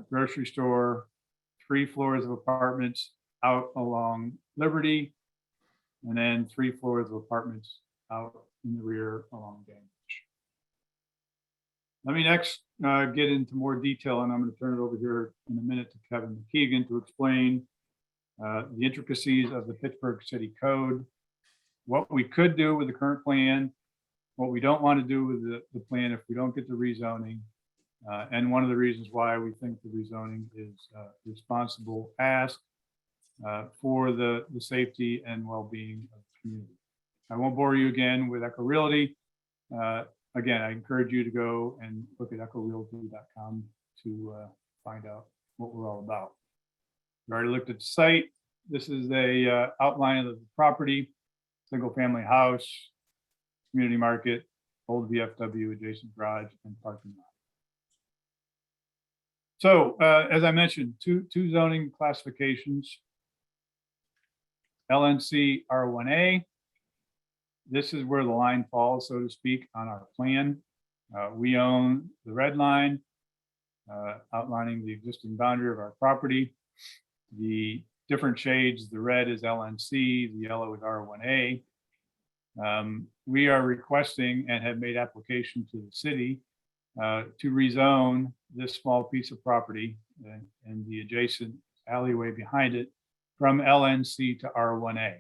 grocery store, 3 floors of apartments out along Liberty, and then 3 floors of apartments out in the rear along Gangwich. Let me next get into more detail, and I'm going to turn it over here in a minute to Kevin McKeegan to explain the intricacies of the Pittsburgh City Code, what we could do with the current plan, what we don't want to do with the plan if we don't get the rezoning, and one of the reasons why we think the rezoning is responsible ask for the safety and well-being of the community. I won't bore you again with Echo Realty. Again, I encourage you to go and look at echorealty.com to find out what we're all about. We already looked at the site. This is a outline of the property, single family house, community market, old VFW, adjacent garage, and parking lot. So as I mentioned, two zoning classifications, LNC R1A. This is where the line falls, so to speak, on our plan. We own the red line, outlining the existing boundary of our property. The different shades, the red is LNC, the yellow is R1A. We are requesting and have made application to the city to rezone this small piece of property and the adjacent alleyway behind it from LNC to R1A.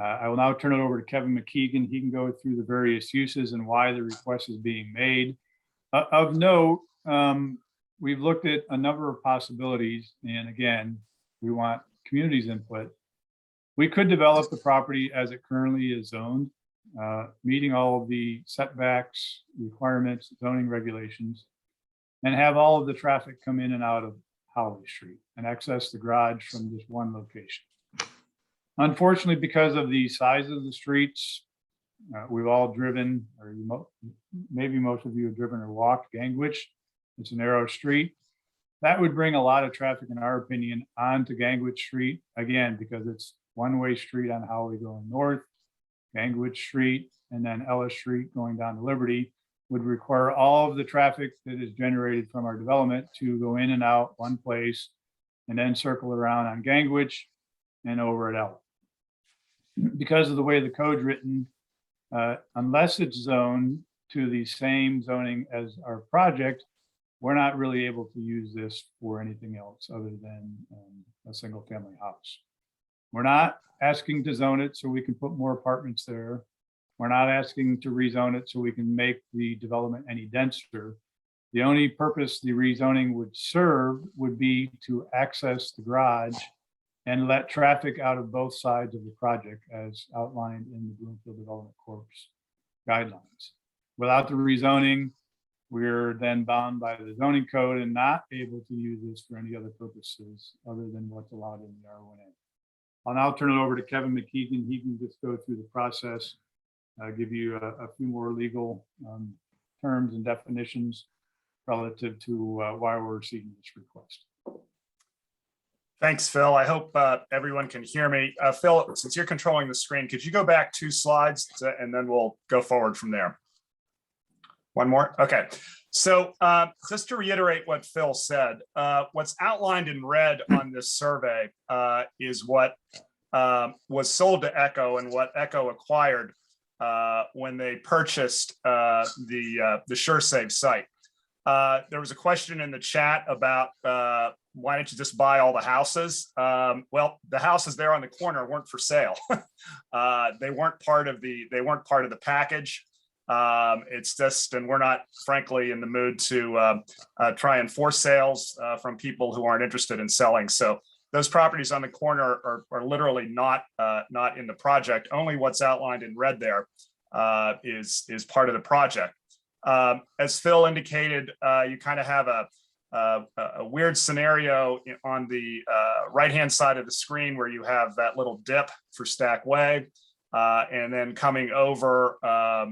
I will now turn it over to Kevin McKeegan. He can go through the various uses and why the request is being made. Of note, we've looked at a number of possibilities, and again, we want community's input. We could develop the property as it currently is zoned, meeting all of the setbacks, requirements, zoning regulations, and have all of the traffic come in and out of Holloway Street and access the garage from just one location. Unfortunately, because of the size of the streets, we've all driven, or maybe most of you have driven or walked Gangwich. It's a narrow street. That would bring a lot of traffic, in our opinion, onto Gangwich Street, again, because it's one-way street on Holloway going north, Gangwich Street, and then Ellis Street going down to Liberty would require all of the traffic that is generated from our development to go in and out one place and then circle around on Gangwich and over at Ellis. Because of the way the code's written, unless it's zoned to the same zoning as our project, we're not really able to use this for anything else other than a single family house. We're not asking to zone it so we can put more apartments there. We're not asking to rezone it so we can make the development any denser. The only purpose the rezoning would serve would be to access the garage and let traffic out of both sides of the project as outlined in the Bloomfield Development Corp's guidelines. Without the rezoning, we're then bound by the zoning code and not able to use this for any other purposes other than what's allowed in the R1A. I'll now turn it over to Kevin McKeegan. He can just go through the process, give you a few more legal terms and definitions relative to why we're seeking this request. Thanks, Phil. I hope everyone can hear me. Phil, since you're controlling the screen, could you go back 2 slides and then we'll go forward from there? One more? Okay. So just to reiterate what Phil said, what's outlined in red on this survey is what was sold to Echo and what Echo acquired when they purchased the SureSave site. There was a question in the chat about why don't you just buy all the houses? Well, the houses there on the corner weren't for sale. They weren't part of the package. It's just, and we're not, frankly, in the mood to try and force sales from people who aren't interested in selling. So those properties on the corner are literally not in the project. Only what's outlined in red there is part of the project. As Phil indicated, you kind of have a weird scenario on the right-hand side of the screen where you have that little dip for Stack Way. And then coming over to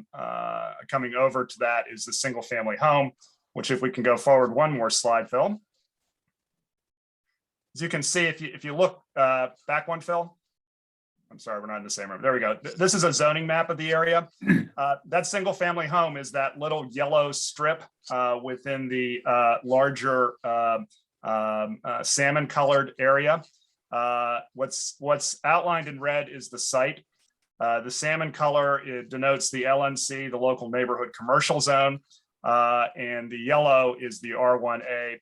that is the single family home, which if we can go forward one more slide, Phil. As you can see, if you look back one, Phil. I'm sorry, we're not in the same room. There we go. This is a zoning map of the area. That single family home is that little yellow strip within the larger salmon colored area. What's outlined in red is the site. The salmon color, it denotes the LNC, the local neighborhood commercial zone, and the yellow is the R1A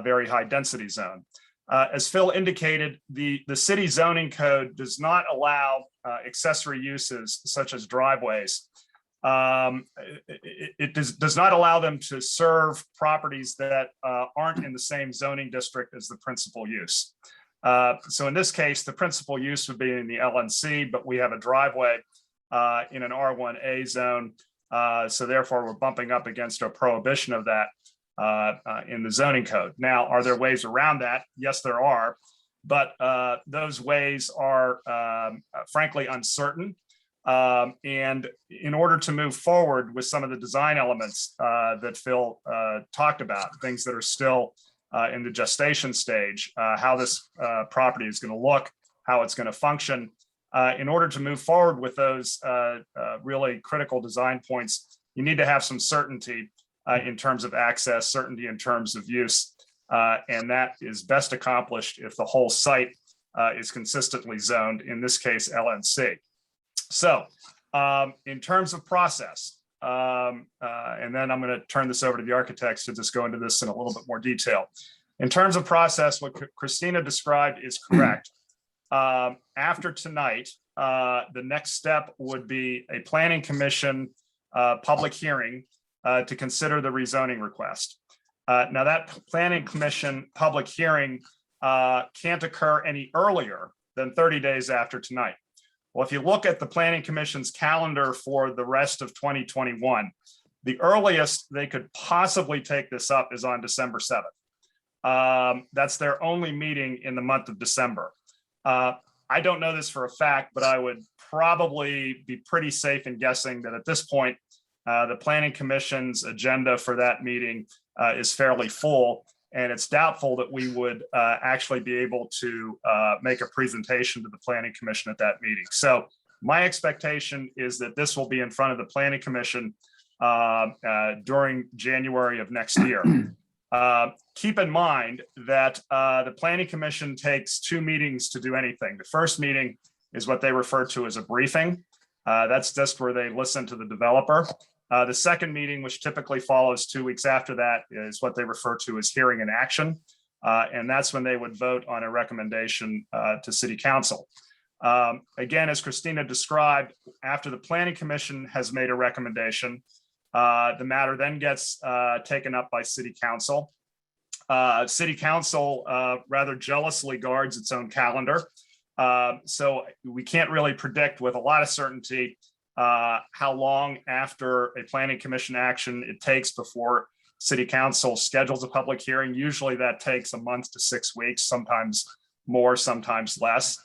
very high density zone. As Phil indicated, the city zoning code does not allow accessory uses such as driveways. It does not allow them to serve properties that aren't in the same zoning district as the principal use. So in this case, the principal use would be in the LNC, but we have a driveway in an R1A zone. So therefore, we're bumping up against a prohibition of that in the zoning code. Now, are there ways around that? Yes, there are, but those ways are frankly uncertain. And in order to move forward with some of the design elements that Phil talked about, things that are still in the gestation stage, how this property is going to look, how it's going to function, in order to move forward with those really critical design points, you need to have some certainty in terms of access, certainty in terms of use, and that is best accomplished if the whole site is consistently zoned, in this case, LNC. So in terms of process, and then I'm going to turn this over to the architects to just go into this in a little bit more detail. In terms of process, what Christina described is correct. After tonight, the next step would be a planning commission public hearing to consider the rezoning request. Now that planning commission public hearing can't occur any earlier than 30 days after tonight. Well, if you look at the planning commission's calendar for the rest of 2021, the earliest they could possibly take this up is on December 7th. That's their only meeting in the month of December. I don't know this for a fact, but I would probably be pretty safe in guessing that at this point, the Planning Commission's agenda for that meeting is fairly full, and it's doubtful that we would actually be able to make a presentation to the Planning Commission at that meeting. So my expectation is that this will be in front of the Planning Commission during January of next year. Keep in mind that the Planning Commission takes 2 meetings to do anything. The first meeting is what they refer to as a briefing. That's just where they listen to the developer. The second meeting, which typically follows 2 weeks after that, is what they refer to as hearing and action. And that's when they would vote on a recommendation to City Council. Again, as Christina described, after the Planning Commission has made a recommendation, the matter then gets taken up by City Council. City Council rather jealously guards its own calendar. So we can't really predict with a lot of certainty how long after a Planning Commission action it takes before City Council schedules a public hearing. Usually that takes a month to 6 weeks, sometimes more, sometimes less.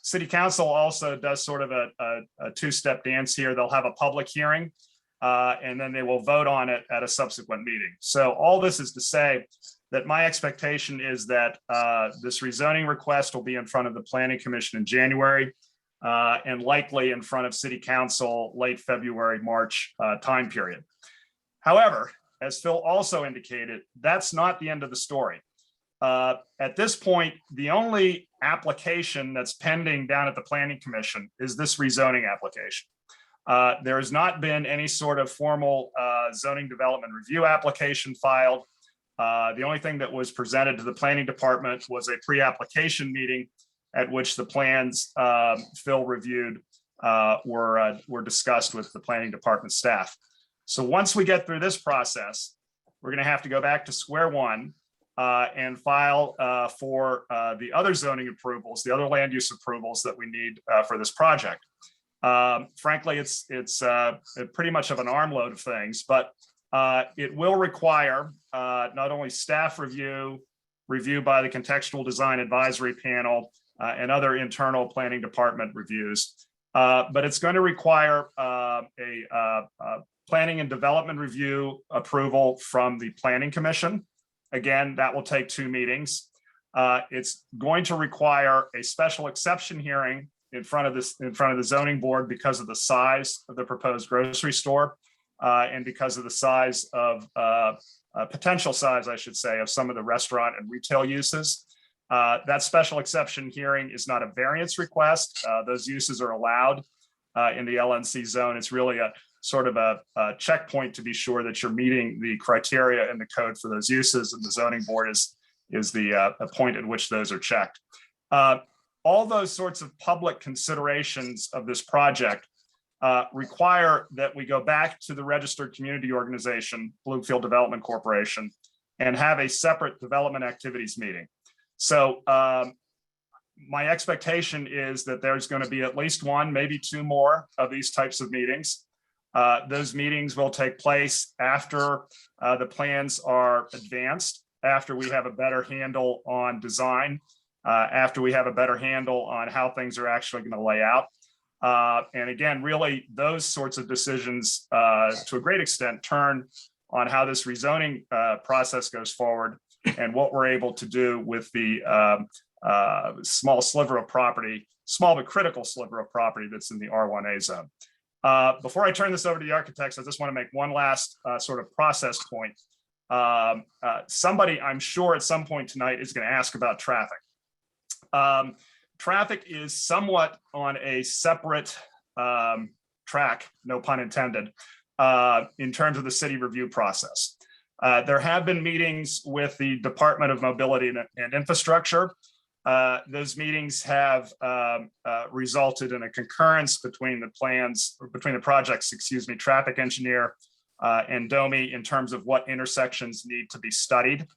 City Council also does sort of a two-step dance here. They'll have a public hearing and then they will vote on it at a subsequent meeting. So all this is to say that my expectation is that this rezoning request will be in front of the Planning Commission in January and likely in front of City Council late February, March time period. However, as Phil also indicated, that's not the end of the story. At this point, the only application that's pending down at the Planning Commission is this rezoning application. There has not been any sort of formal zoning development review application filed. The only thing that was presented to the Planning Department was a pre-application meeting at which the plans Phil reviewed were discussed with the Planning Department staff. So once we get through this process, we're going to have to go back to square one and file for the other zoning approvals, the other land use approvals that we need for this project. Frankly, it's pretty much of an arm load of things, but it will require not only staff review by the Contextual Design Advisory Panel and other internal Planning Department reviews, but it's going to require a Planning and Development Review approval from the Planning Commission. Again, that will take 2 meetings. It's going to require a special exception hearing in front of the zoning board because of the size of the proposed grocery store and because of the size of potential size, I should say, of some of the restaurant and retail uses. That special exception hearing is not a variance request. Those uses are allowed in the LNC zone. It's really a sort of a checkpoint to be sure that you're meeting the criteria in the code for those uses, and the zoning board is is the point at which those are checked. All those sorts of public considerations of this project require that we go back to the registered community organization, Bloomfield Development Corporation, and have a separate development activities meeting. So my expectation is that there's going to be at least one, maybe two more of these types of meetings. Those meetings will take place after the plans are advanced, after we have a better handle on design, after we have a better handle on how things are actually going to lay out. And again, really, those sorts of decisions to a great extent turn on how this rezoning process goes forward and what we're able to do with the small sliver of property, small but critical sliver of property that's in the R1A zone. Before I turn this over to the architects, I just want to make one last sort of process point. Somebody, I'm sure at some point tonight, is going to ask about traffic. Traffic is somewhat on a separate track, no pun intended, in terms of the city review process. There have been meetings with the Department of Mobility and Infrastructure. Those meetings have resulted in a concurrence between the plans, or between the projects, excuse me, traffic engineer and DOMI in terms of what intersections need to be studied.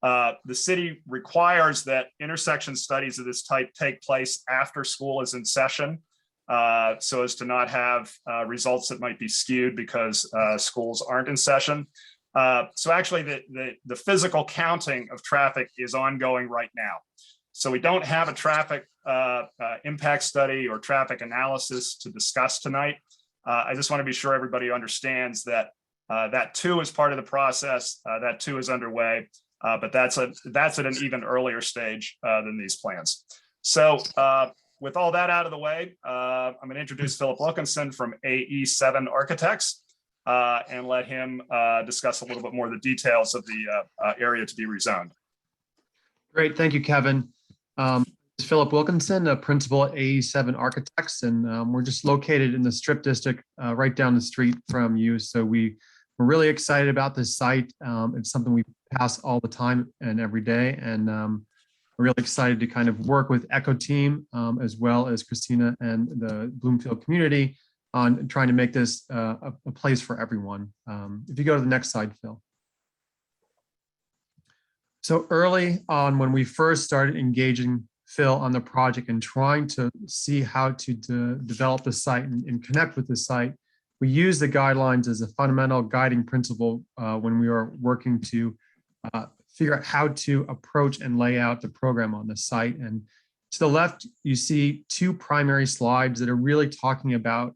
The city requires that intersection studies of this type take place after school is in session, so as to not have results that might be skewed because schools aren't in session. So actually the physical counting of traffic is ongoing right now. So we don't have a traffic impact study or traffic analysis to discuss tonight. I just want to be sure everybody understands that that too is part of the process. That too is underway. But that's at an even earlier stage than these plans. So with all that out of the way, I'm going to introduce Philip Wilkinson from AE7 Architects and let him discuss a little bit more of the details of the area to be rezoned. Great, thank you, Kevin. It's Philip Wilkinson, a principal at AE7 Architects, and we're just located in the Strip District right down the street from you. So we're really excited about this site. It's something we pass all the time and every day, and we're really excited to kind of work with Echo Team as well as Christina and the Bloomfield community on trying to make this a place for everyone. If you go to the next slide, Phil. So early on, when we first started engaging Phil on the project and trying to see how to develop the site and connect with the site, we use the guidelines as a fundamental guiding principle when we are working to figure out how to approach and lay out the program on the site. And to the left, you see two primary slides that are really talking about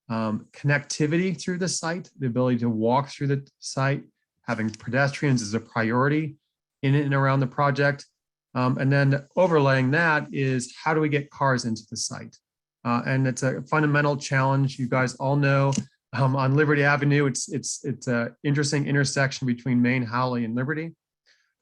connectivity through the site, the ability to walk through the site, having pedestrians as a priority in and around the project. And then overlaying that is how do we get cars into the site? And it's a fundamental challenge. You guys all know on Liberty Avenue, it's an interesting intersection between Main, Howley, and Liberty.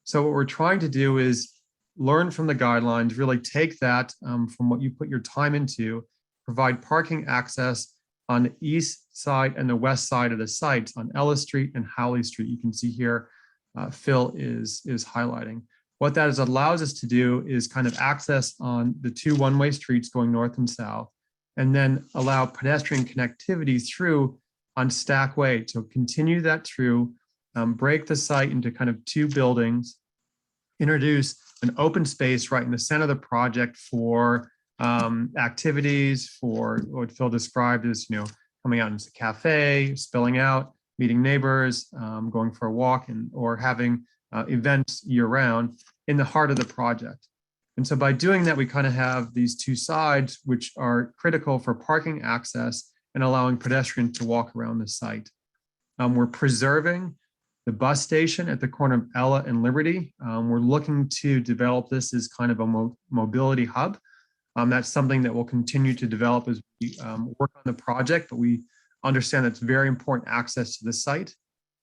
So what we're trying to do is learn from the guidelines, really take that from what you put your time into, provide parking access on the east side and the west side of the sites on Ellis Street and Howley Street. You can see here, Phil is highlighting. What that allows us to do is kind of access on the two one-way streets going north and south, and then allow pedestrian connectivity through on Stack Way to continue that through, break the site into kind of two buildings, introduce an open space right in the center of the project for activities, for what Phil described as, coming out into a cafe, spilling out, meeting neighbors, going for a walk, or having events year round in the heart of the project. And so by doing that, we kind of have these two sides, which are critical for parking access and allowing pedestrians to walk around the site. We're preserving the bus station at the corner of Ella and Liberty. We're looking to develop this as kind of a mobility hub. That's something that we'll continue to develop as we work on the project, but we understand that's very important access to the site.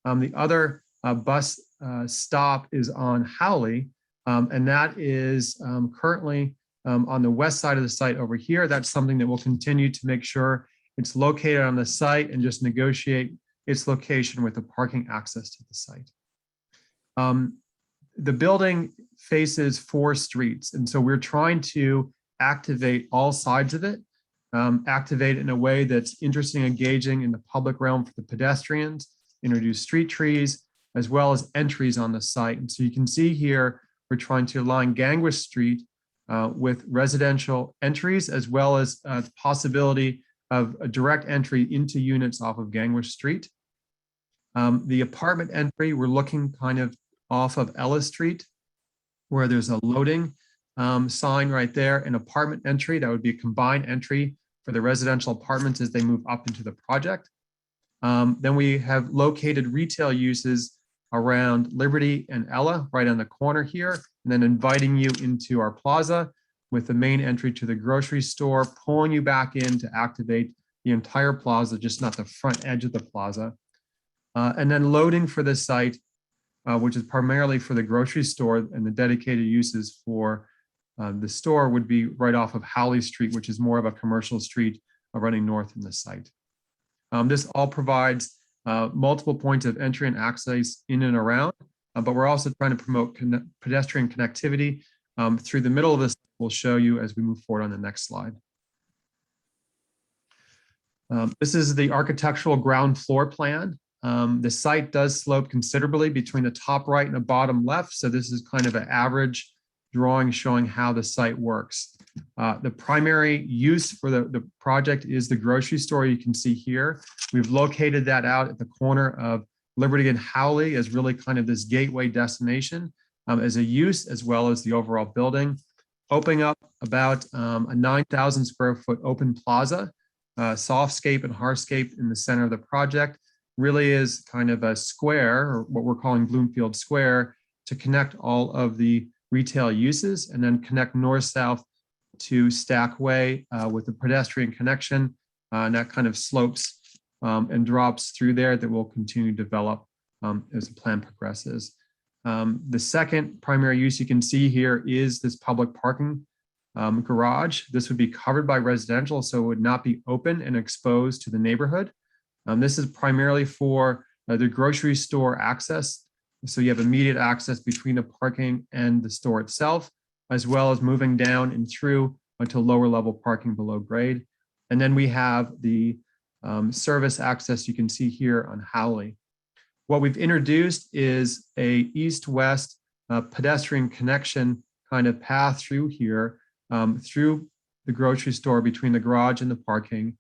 The other bus stop is on Howley, and that is currently on the west side of the site over here. That's something that we'll continue to make sure it's located on the site and just negotiate its location with the parking access to the site. the building faces 4 streets. And so we're trying to activate all sides of it, activate in a way that's interesting, engaging in the public realm for the pedestrians, introduce street trees, as well as entries on the site. And so you can see here, we're trying to align Gangwish Street with residential entries, as well as the possibility of a direct entry into units off of Gangwish Street. The apartment entry, we're looking kind of off of Ellis Street, where there's a loading sign right there, an apartment entry. That would be a combined entry for the residential apartments as they move up into the project. Then we have located retail uses around Liberty and Ella right on the corner here, and then inviting you into our plaza with the main entry to the grocery store, pulling you back in to activate the entire plaza, just not the front edge of the plaza. And then loading for this site, which is primarily for the grocery store, and the dedicated uses for the store would be right off of Howley Street, which is more of a commercial street running north in the site. This all provides multiple points of entry and access in and around, but we're also trying to promote pedestrian connectivity through the middle of this. We'll show you as we move forward on the next slide. This is the architectural ground floor plan. The site does slope considerably between the top right and the bottom left. So this is kind of an average drawing showing how the site works. The primary use for the project is the grocery store you can see here. We've located that out at the corner of Liberty and Howley as really kind of this gateway destination as a use, as well as the overall building. Opening up about a 9,000 square foot open plaza, softscape and hardscape in the center of the project. Really is kind of a square, or what we're calling Bloomfield Square, to connect all of the retail uses, and then connect north-south to Stack Way with a pedestrian connection. And that kind of slopes and drops through there that will continue to develop as the plan progresses. The second primary use you can see here is this public parking garage. This would be covered by residential, so it would not be open and exposed to the neighborhood. This is primarily for the grocery store access. So you have immediate access between the parking and the store itself, as well as moving down and through to lower level parking below grade. And then we have the service access you can see here on Howley. What we've introduced is a east-west pedestrian connection kind of path through here, through the grocery store between the garage and the parking,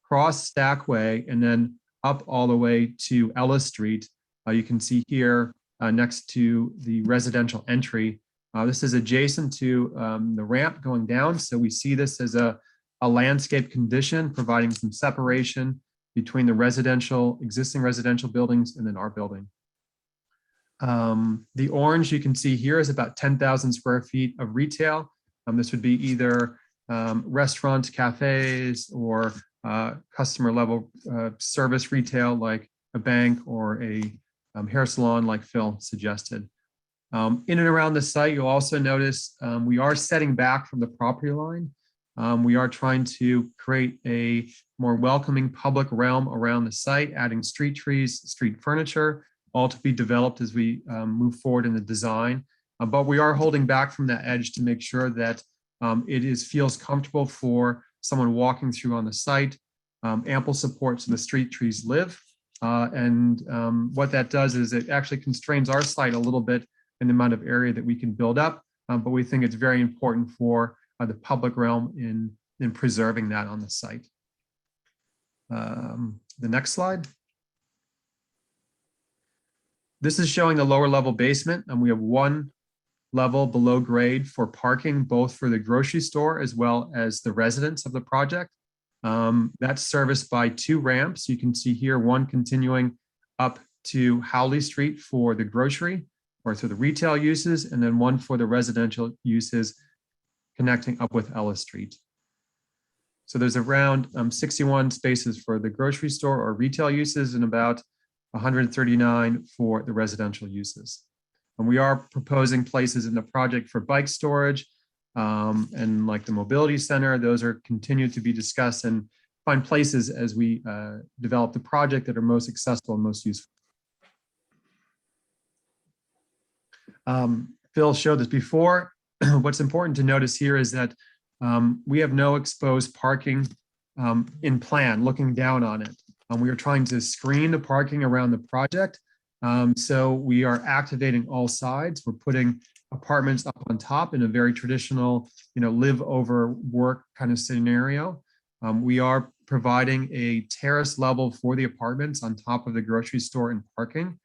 cross Stack Way, and then up all the way to Ellis Street. You can see here next to the residential entry. This is adjacent to the ramp going down. So we see this as a landscape condition, providing some separation between the existing residential buildings and then our building. The orange you can see here is about 10,000 square feet of retail. This would be either restaurants, cafes, or customer level service retail like a bank or a hair salon like Phil suggested. In and around the site, you'll also notice we are setting back from the property line. We are trying to create a more welcoming public realm around the site, adding street trees, street furniture, all to be developed as we move forward in the design. But we are holding back from that edge to make sure that it feels comfortable for someone walking through on the site, ample support so the street trees live. What that does is it actually constrains our site a little bit in the amount of area that we can build up, but we think it's very important for the public realm in preserving that on the site. The next slide. This is showing the lower level basement, and we have one level below grade for parking, both for the grocery store as well as the residents of the project. That's serviced by 2 ramps. You can see here one continuing up to Howley Street for the grocery or to the retail uses, and then one for the residential uses connecting up with Ellis Street. So there's around 61 spaces for the grocery store or retail uses and about 139 for the residential uses. And we are proposing places in the project for bike storage and like the mobility center. Those are continued to be discussed and find places as we develop the project that are most accessible and most useful. Phil showed this before. What's important to notice here is that we have no exposed parking in plan, looking down on it. We are trying to screen the parking around the project. So we are activating all sides. We're putting apartments up on top in a very traditional, live over work kind of scenario. We are providing a terrace level for the apartments on top of the grocery store and parking.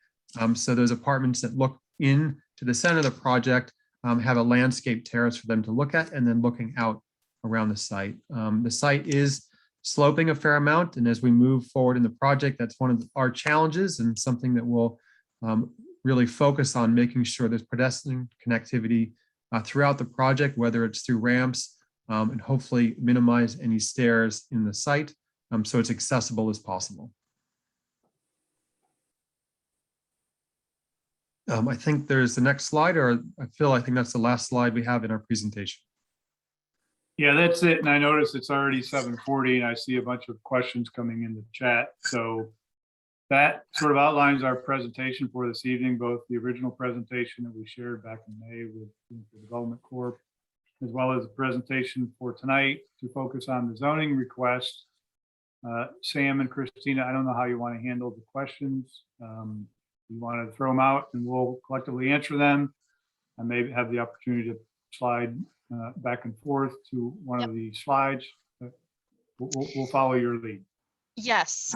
So those apartments that look into the center of the project have a landscape terrace for them to look at, and then looking out around the site. The site is sloping a fair amount, and as we move forward in the project, that's one of our challenges and something that we'll really focus on, making sure there's pedestrian connectivity throughout the project, whether it's through ramps, and hopefully minimize any stairs in the site, so it's accessible as possible. I think there's the next slide, or Phil, I think that's the last slide we have in our presentation. Yeah, that's it. And I noticed it's already 7:40 and I see a bunch of questions coming in the chat. So that sort of outlines our presentation for this evening, both the original presentation that we shared back in May with the Development Corp, as well as the presentation for tonight to focus on the zoning request. Sam and Christina, I don't know how you want to handle the questions. You want to throw them out and we'll collectively answer them. I may have the opportunity to slide back and forth to one of the slides. We'll follow your lead. Yes,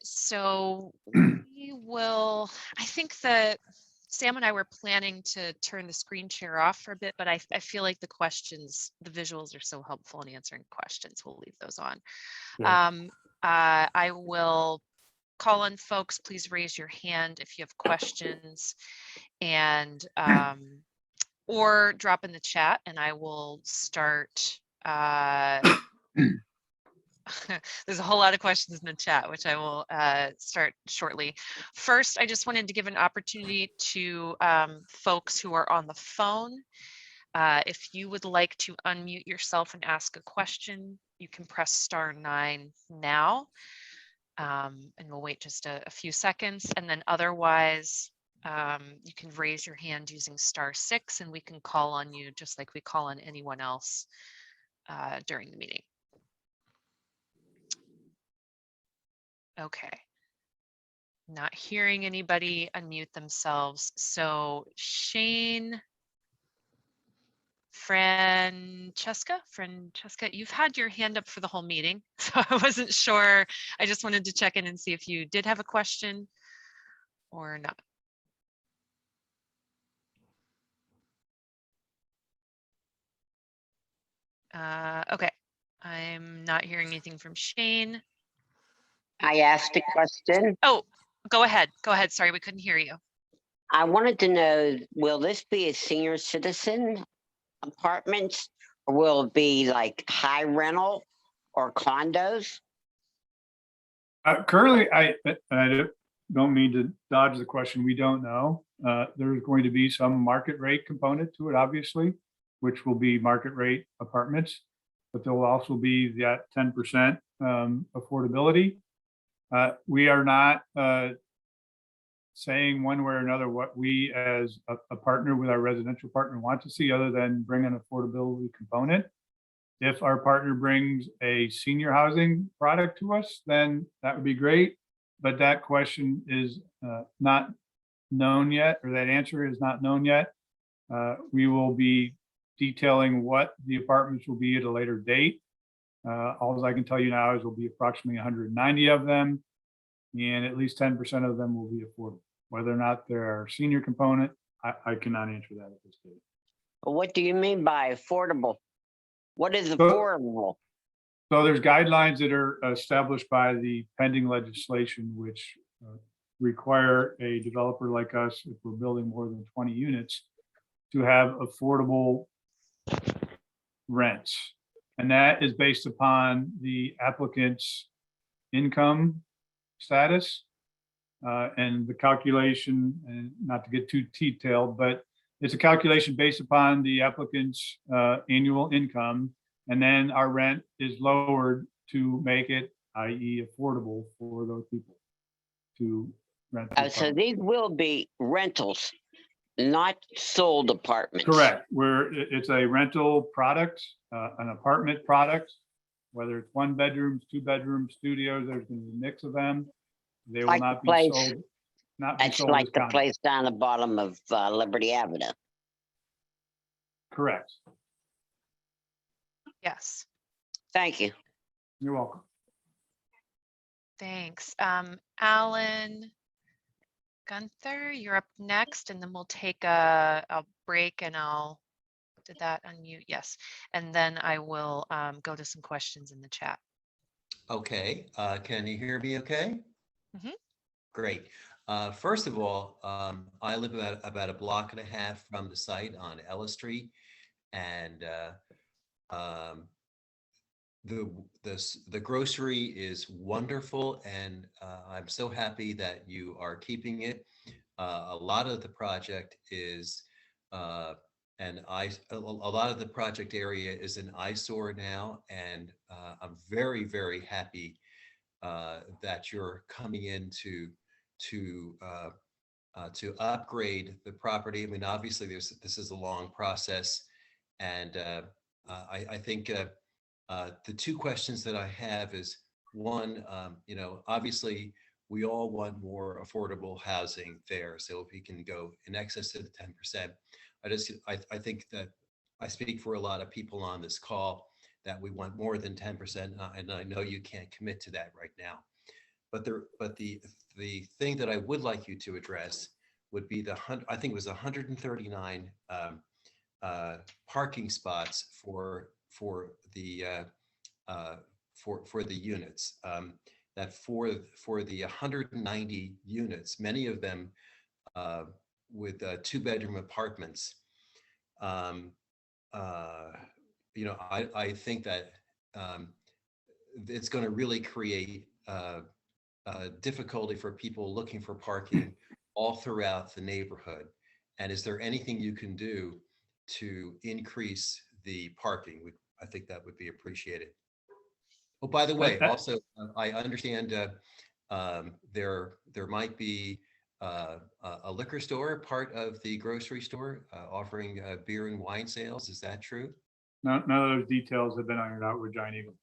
so we will, I think that Sam and I were planning to turn the screen share off for a bit, but I feel like the questions, the visuals are so helpful in answering questions. We'll leave those on. Yeah. I will call on folks, please raise your hand if you have questions, and or drop in the chat and I will start. There's a whole lot of questions in the chat, which I will start shortly. First, I just wanted to give an opportunity to folks who are on the phone. If you would like to unmute yourself and ask a question, you can press *9 now. And we'll wait just a few seconds. And then otherwise, you can raise your hand using *6 and we can call on you just like we call on anyone else during the meeting. Okay. Not hearing anybody unmute themselves. So Shane, Francesca, you've had your hand up for the whole meeting, so I wasn't sure. I just wanted to check in and see if you did have a question or not. Okay, I'm not hearing anything from Shane. I asked a question. Oh, go ahead. Go ahead. Sorry, we couldn't hear you. I wanted to know, will this be a senior citizen apartments, or will it be like high rental or condos? Currently, I don't mean to dodge the question. We don't know. There's going to be some market rate component to it, obviously, which will be market rate apartments, but there will also be that 10% affordability. We are not saying one way or another what we as a partner with our residential partner want to see, other than bring an affordability component. If our partner brings a senior housing product to us, then that would be great. But that question is not known yet, or that answer is not known yet. We will be detailing what the apartments will be at a later date. All I can tell you now is there'll be approximately 190 of them, and at least 10% of them will be affordable. Whether or not they're our senior component, I cannot answer that at this stage. What do you mean by affordable? What is affordable? So there's guidelines that are established by the pending legislation, which require a developer like us, if we're building more than 20 units, to have affordable rents. And that is based upon the applicant's income status and the calculation, and not to get too detailed, but it's a calculation based upon the applicant's annual income. And then our rent is lowered to make it, i.e. affordable for those people to rent. So these will be rentals. not sold apartments. Correct. It's a rental product, an apartment product, whether it's 1 bedrooms, 2 bedrooms, studios, there's going to be a mix of them. They will Like not the be place- sold. Not be It's sold like as the condos. place down the bottom of Liberty Avenue. Correct. Yes, Thank you. You're welcome. thanks. Alan Gunther, you're up next, and then we'll take a break, and did that unmute? Yes. And then I will go to some questions in the chat. Okay, can you hear me okay? Mhm. Great. First of all, I live about a block and a half from the site on Ella Street, and the grocery is wonderful, and I'm so happy that you are keeping it. A lot of the project is a lot of the project area is an eyesore now, and I'm very, very happy that you're coming in to upgrade the property. I mean, obviously, this is a long process, and I think the 2 questions that I have is, one, obviously, we all want more affordable housing there, so if we can go in excess of the 10%. I think that I speak for a lot of people on this call that we want more than 10%, and I know you can't commit to that right now. But the thing that I would like you to address would be I think it was 139 parking spots for the units. That for the 190 units, many of them with 2-bedroom apartments. I think that it's going to really create difficulty for people looking for parking all throughout the neighborhood. And is there anything you can do to increase the parking? I think that would be appreciated. Oh, by the way, also, I understand there might be a liquor store, part of the grocery store, offering beer and wine sales. Is that true? None of those details have been ironed out with Giant Eagle.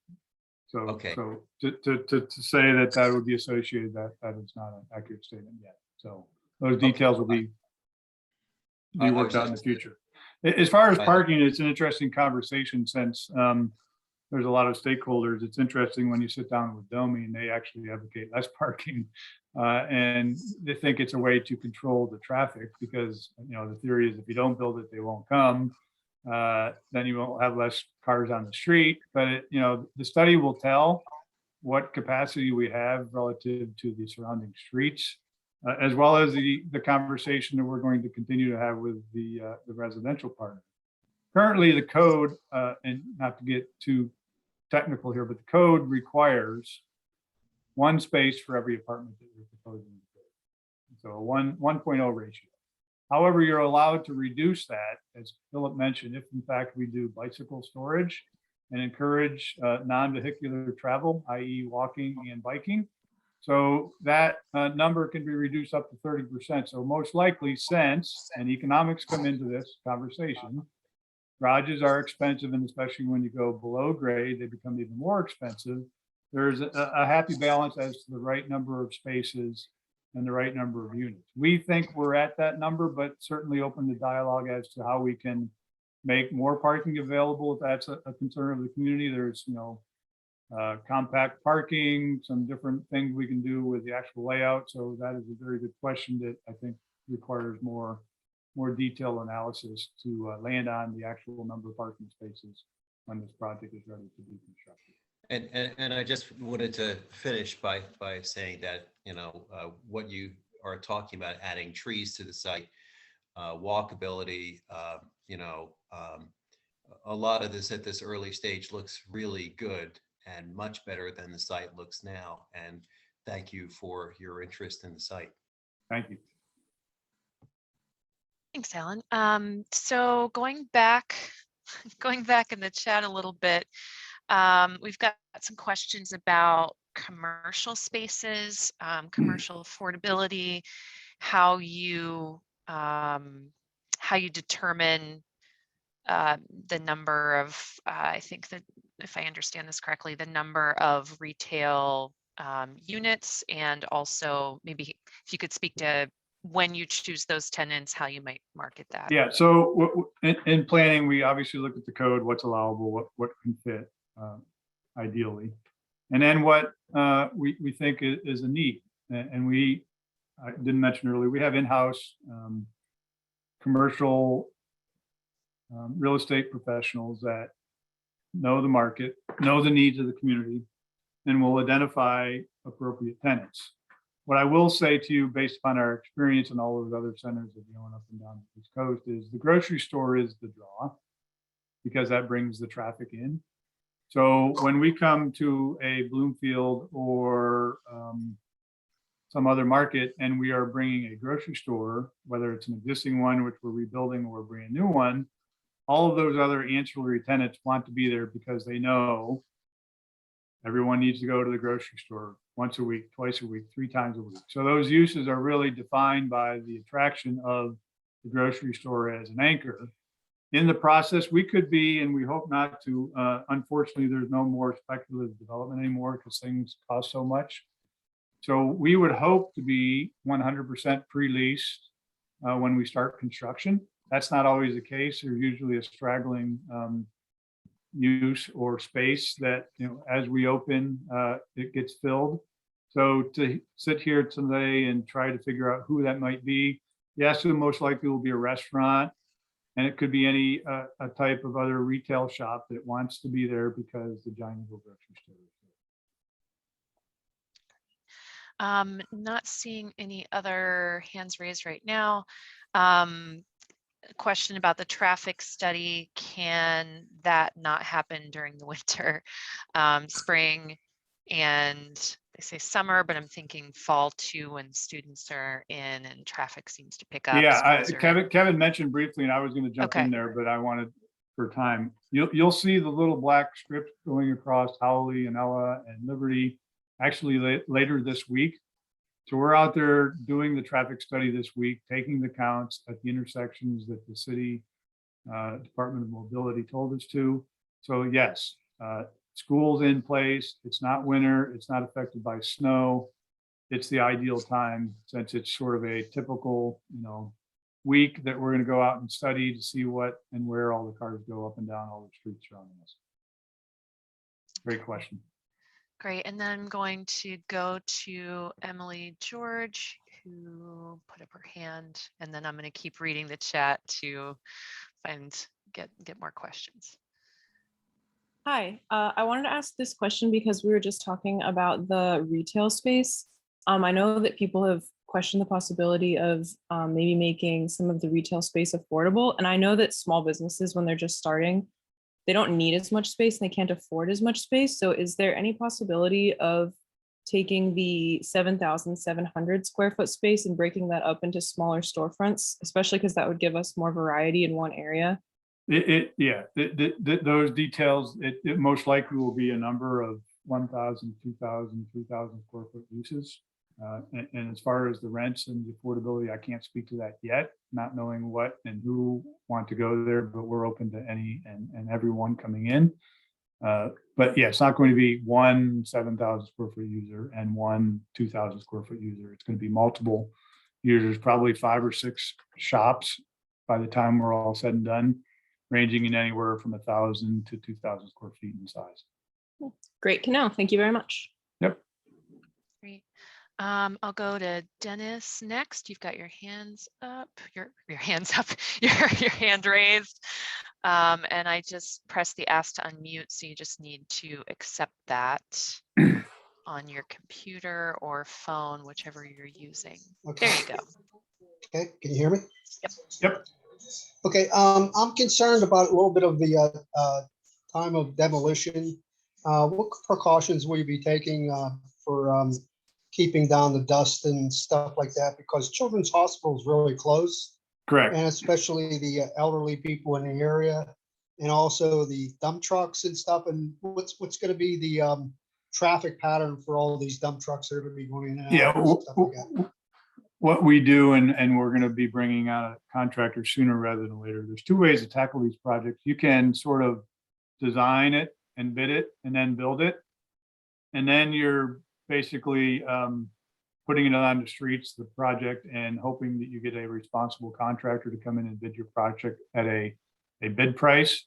So, Okay. so to say that would be associated, that is not an accurate statement yet. So those details will be worked out in the future. As far as parking, it's an interesting conversation since there's a lot of stakeholders. It's interesting when you sit down with Domi and they actually advocate less parking, and they think it's a way to control the traffic because the theory is if you don't build it, they won't come. Then you won't have less cars on the street. But the study will tell what capacity we have relative to the surrounding streets, as well as the conversation that we're going to continue to have with the residential partner. Currently, the code, and not to get too technical here, but the code requires 1 space for every apartment that you're proposing. So a 1.0 ratio. However, you're allowed to reduce that, as Philip mentioned, if in fact we do bicycle storage and encourage non-vehicular travel, i.e. walking and biking. So that number can be reduced up to 30%. So most likely, since, and economics come into this conversation, garages are expensive, and especially when you go below grade, they become even more expensive. There's a happy balance as to the right number of spaces and the right number of units. We think we're at that number, but certainly open to dialogue as to how we can make more parking available if that's a concern of the community. There's, compact parking, some different things we can do with the actual layout. So that is a very good question that I think requires more detailed analysis to land on the actual number of parking spaces when this project is ready to be constructed. And I just wanted to finish by saying that, what you are talking about, adding trees to the site, walkability, a lot of this at this early stage looks really good and much better than the site looks now. And thank you for your interest in the site. Thank you. Thanks, Alan. So going back in the chat a little bit, we've got some questions about commercial spaces, commercial affordability, how you how you determine the number of, I think that if I understand this correctly, the number of retail units, and also maybe if you could speak to when you choose those tenants, how you might market that. Yeah, so in planning, we obviously look at the code, what's allowable, what can fit ideally. And then what we think is a need. And I didn't mention earlier, we have in-house commercial real estate professionals that know the market, know the needs of the community, and will identify appropriate tenants. What I will say to you, based upon our experience in all of the other centers that are going up and down the East Coast, is the grocery store is the draw because that brings the traffic in. So when we come to a Bloomfield or some other market and we are bringing a grocery store, whether it's an existing one, which we're rebuilding, or a brand new one, all of those other ancillary tenants want to be there because they know everyone needs to go to the grocery store once a week, twice a week, 3 times a week. So those uses are really defined by the attraction of the grocery store as an anchor. In the process, we could be, and we hope not to, unfortunately, there's no more speculative development anymore because things cost so much. So we would hope to be 100% pre-leased when we start construction. That's not always the case. There's usually a straggling use or space that, as we open, it gets filled. So to sit here today and try to figure out who that might be, yes, it most likely will be a restaurant, and it could be any a type of other retail shop that wants to be there because the Giant Eagle grocery store is there. Not seeing any other hands raised right now. Question about the traffic study. Can that not happen during the winter, spring, and they say summer, but I'm thinking fall too, when students are in and traffic seems to pick up. Yeah, schools are in. Kevin mentioned briefly, and I was going to jump in Okay. there, but I wanted for time. You'll see the little black strips going across Howley and Ella and Liberty actually later this week. So we're out there doing the traffic study this week, taking the counts at the intersections that the city Department of Mobility told us to. So yes, school's in place. It's not winter. It's not affected by snow. It's the ideal time since it's sort of a typical, week that we're going to go out and study to see what and where all the cars go up and down all the streets surrounding us. Great question. Great. And then I'm going to go to Emily George, who put up her hand, and then I'm going to keep reading the chat to get more questions. Hi, I wanted to ask this question because we were just talking about the retail space. I know that people have questioned the possibility of maybe making some of the retail space affordable. And I know that small businesses, when they're just starting, they don't need as much space and they can't afford as much space. So is there any possibility of taking the 7,700 square foot space and breaking that up into smaller storefronts, especially because that would give us more variety in one area? Those details, it most likely will be a number of 1,000, 2,000, 3,000 square foot uses. And as far as the rents and the affordability, I can't speak to that yet, not knowing what and who want to go there, but we're open to any and everyone coming in. But yeah, it's not going to be one 7,000 square foot user and one 2,000 square foot user. It's going to be multiple users, probably 5 or 6 shops by the time we're all said and done, ranging in anywhere from 1,000 to 2,000 square feet in size. Great to know. Thank you very much. Yep. Great. I'll go to Dennis next. You've got your hands up, your hands up, your hand raised. And I just pressed the ask to unmute. So you just need to accept that on your computer or phone, whichever you're using. Okay. There you go. Okay, can you hear me? Yep. Okay, I'm concerned about a little bit of the time of demolition. What precautions will you be taking for keeping down the dust and stuff like that? Because Children's Hospital is really close, Correct. and especially the elderly people in the area, and also the dump trucks and stuff. And what's going to be the traffic pattern for all of these dump trucks that are going to be going in and out? Yeah, and stuff like that? what we do, and we're going to be bringing on a contractor sooner rather than later. There's two ways to tackle these projects. You can sort of design it and bid it and then build it. And then you're basically putting it on the streets, the project, and hoping that you get a responsible contractor to come in and bid your project at a bid price.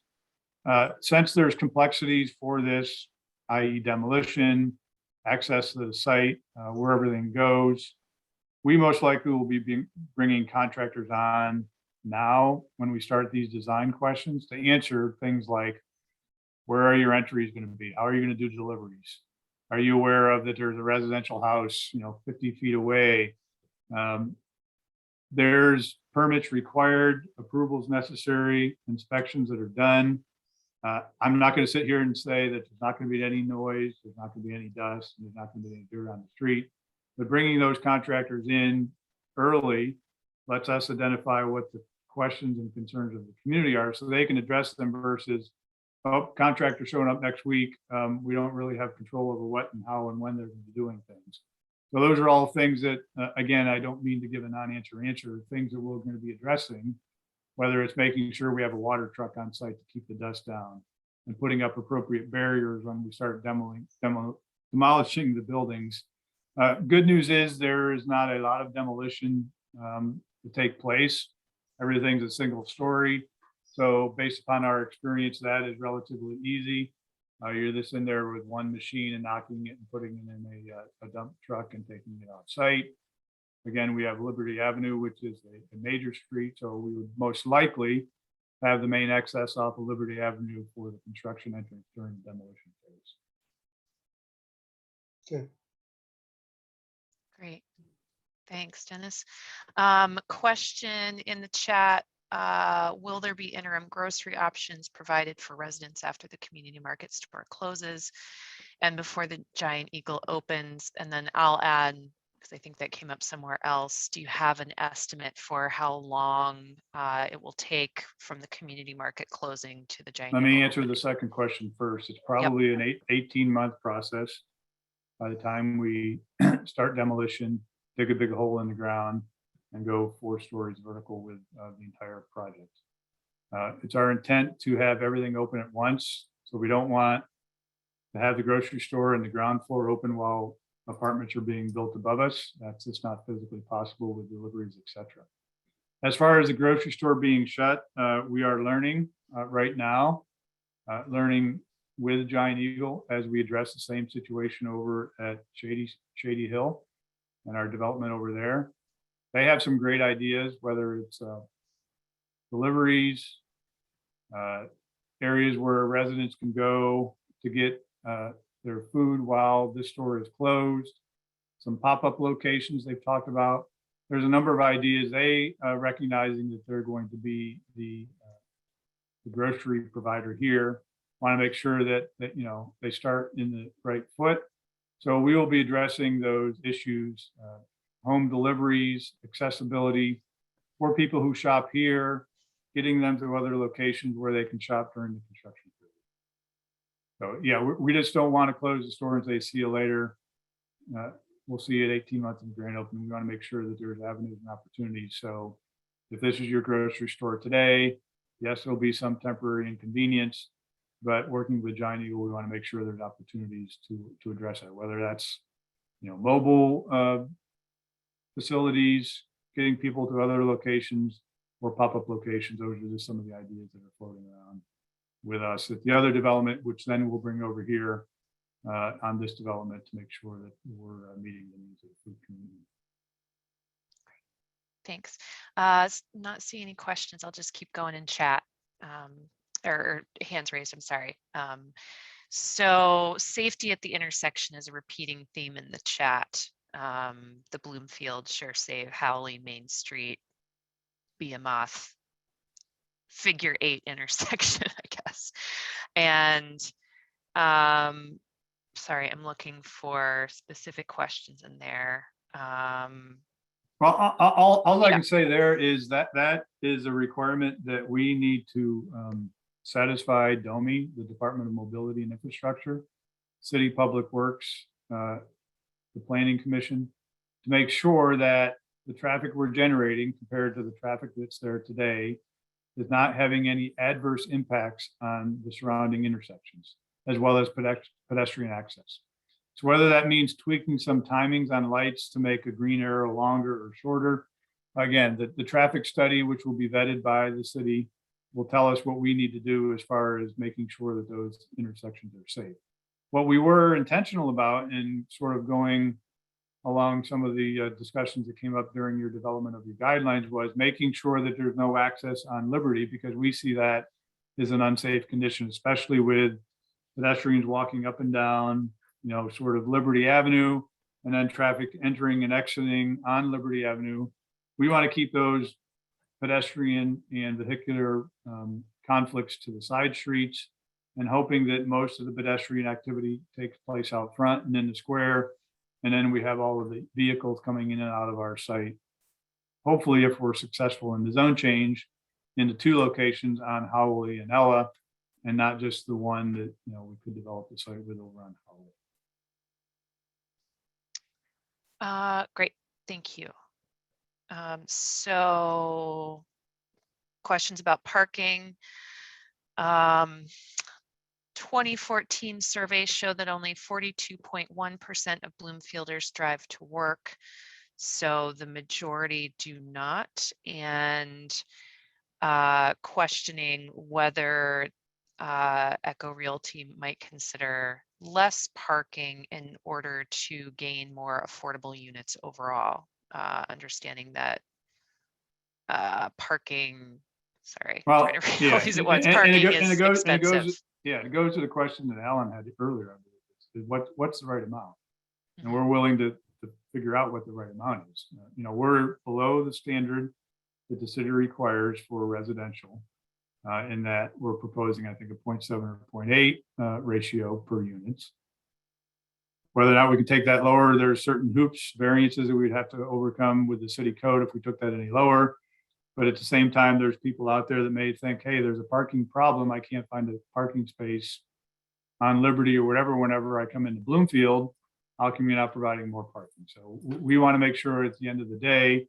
Since there's complexities for this, i.e. demolition, access to the site, where everything goes, we most likely will be bringing contractors on now when we start these design questions to answer things like, where are your entries going to be? How are you going to do deliveries? Are you aware of that there's a residential house, 50 feet away? There's permits required, approvals necessary, inspections that are done. I'm not going to sit here and say that there's not going to be any noise, there's not going to be any dust, and there's not going to be any dirt on the street. But bringing those contractors in early lets us identify what the questions and concerns of the community are so they can address them versus, oh, contractor showing up next week. We don't really have control over what and how and when they're going to be doing things. So those are all things that, again, I don't mean to give a non-answer answer, things that we're going to be addressing, whether it's making sure we have a water truck on site to keep the dust down and putting up appropriate barriers when we start demolishing the buildings. Good news is there is not a lot of demolition to take place. Everything's a single story. So based upon our experience, that is relatively easy. You're just in there with one machine and knocking it and putting it in a dump truck and taking it off site. Again, we have Liberty Avenue, which is a major street. So we would most likely have the main access off of Liberty Avenue for the construction entrance during the demolition phase. Okay. Great. Thanks, Dennis. Question in the chat. Will there be interim grocery options provided for residents after the community market store closes and before the Giant Eagle opens? And then I'll add, because I think that came up somewhere else, do you have an estimate for how long it will take from the community market closing to the Giant Let Eagle me answer the opening? second question first. It's probably an 18-month process. By the time we start demolition, dig a big hole in the ground and go 4 stories vertical with the entire project. It's our intent to have everything open at once. So we don't want to have the grocery store and the ground floor open while apartments are being built above us. That's just not physically possible with deliveries, etc. As far as the grocery store being shut, we are learning right now, learning with Giant Eagle as we address the same situation over at Shady Hill and our development over there. They have some great ideas, whether it's deliveries, areas where residents can go to get their food while this store is closed, some pop-up locations they've talked about. There's a number of ideas. They recognizing that they're going to be the grocery provider here, want to make sure that they start in the right foot. So we will be addressing those issues, home deliveries, accessibility for people who shop here, getting them to other locations where they can shop during the construction period. So yeah, we just don't want to close the store and say, see you later. We'll see you at 18 months in the grand opening. We want to make sure that there's avenues and opportunities. So if this is your grocery store today, yes, there'll be some temporary inconvenience, but working with Giant Eagle, we want to make sure there's opportunities to address it, whether that's mobile facilities, getting people to other locations or pop-up locations. Those are just some of the ideas that are floating around with us. At the other development, which then we'll bring over here on this development to make sure that we're meeting the needs of the food community. Thanks. Not seeing any questions. I'll just keep going in chat or hands raised. I'm sorry. So safety at the intersection is a repeating theme in the chat. The Bloomfield, ShareSave, Howley, Main Street, Behemoth, figure 8 intersection, I guess. And sorry, I'm looking for specific questions in there. Well, all I can say there is that is a requirement that we need to satisfy DOMI, the Department of Mobility and Infrastructure, City Public Works, the Planning Commission, to make sure that the traffic we're generating compared to the traffic that's there today is not having any adverse impacts on the surrounding intersections, as well as pedestrian access. So whether that means tweaking some timings on lights to make a green arrow longer or shorter, again, the traffic study, which will be vetted by the city, will tell us what we need to do as far as making sure that those intersections are safe. What we were intentional about in sort of going along some of the discussions that came up during your development of your guidelines was making sure that there's no access on Liberty, because we see that as an unsafe condition, especially with pedestrians walking up and down, sort of Liberty Avenue, and then traffic entering and exiting on Liberty Avenue. We want to keep those pedestrian and vehicular conflicts to the side streets, and hoping that most of the pedestrian activity takes place out front and in the square. And then we have all of the vehicles coming in and out of our site. Hopefully, if we're successful in the zone change, into 2 locations on Howley and Ella, and not just the one that, we could develop the site with over on Howley. Great, thank you. So questions about parking. 2014 surveys show that only 42.1% of Bloomfielders drive to work. So the majority do not, and questioning whether Echo Realty might consider less parking in order to gain more affordable units overall, understanding that parking, sorry, Well, trying to read yeah, all these at once. and Parking it is goes expensive. it goes to the question that Alan had earlier. Is what's the right amount? And Mhm. we're willing to figure out what the right amount is. We're below the standard that the city requires for residential, in that we're proposing, I think, a 0.7 or 0.8 ratio per units. Whether or not we can take that lower, there's certain hoops, variances that we'd have to overcome with the city code if we took that any lower. But at the same time, there's people out there that may think, hey, there's a parking problem. I can't find a parking space on Liberty or whatever. Whenever I come into Bloomfield, how come you're not providing more parking? So we want to make sure at the end of the day,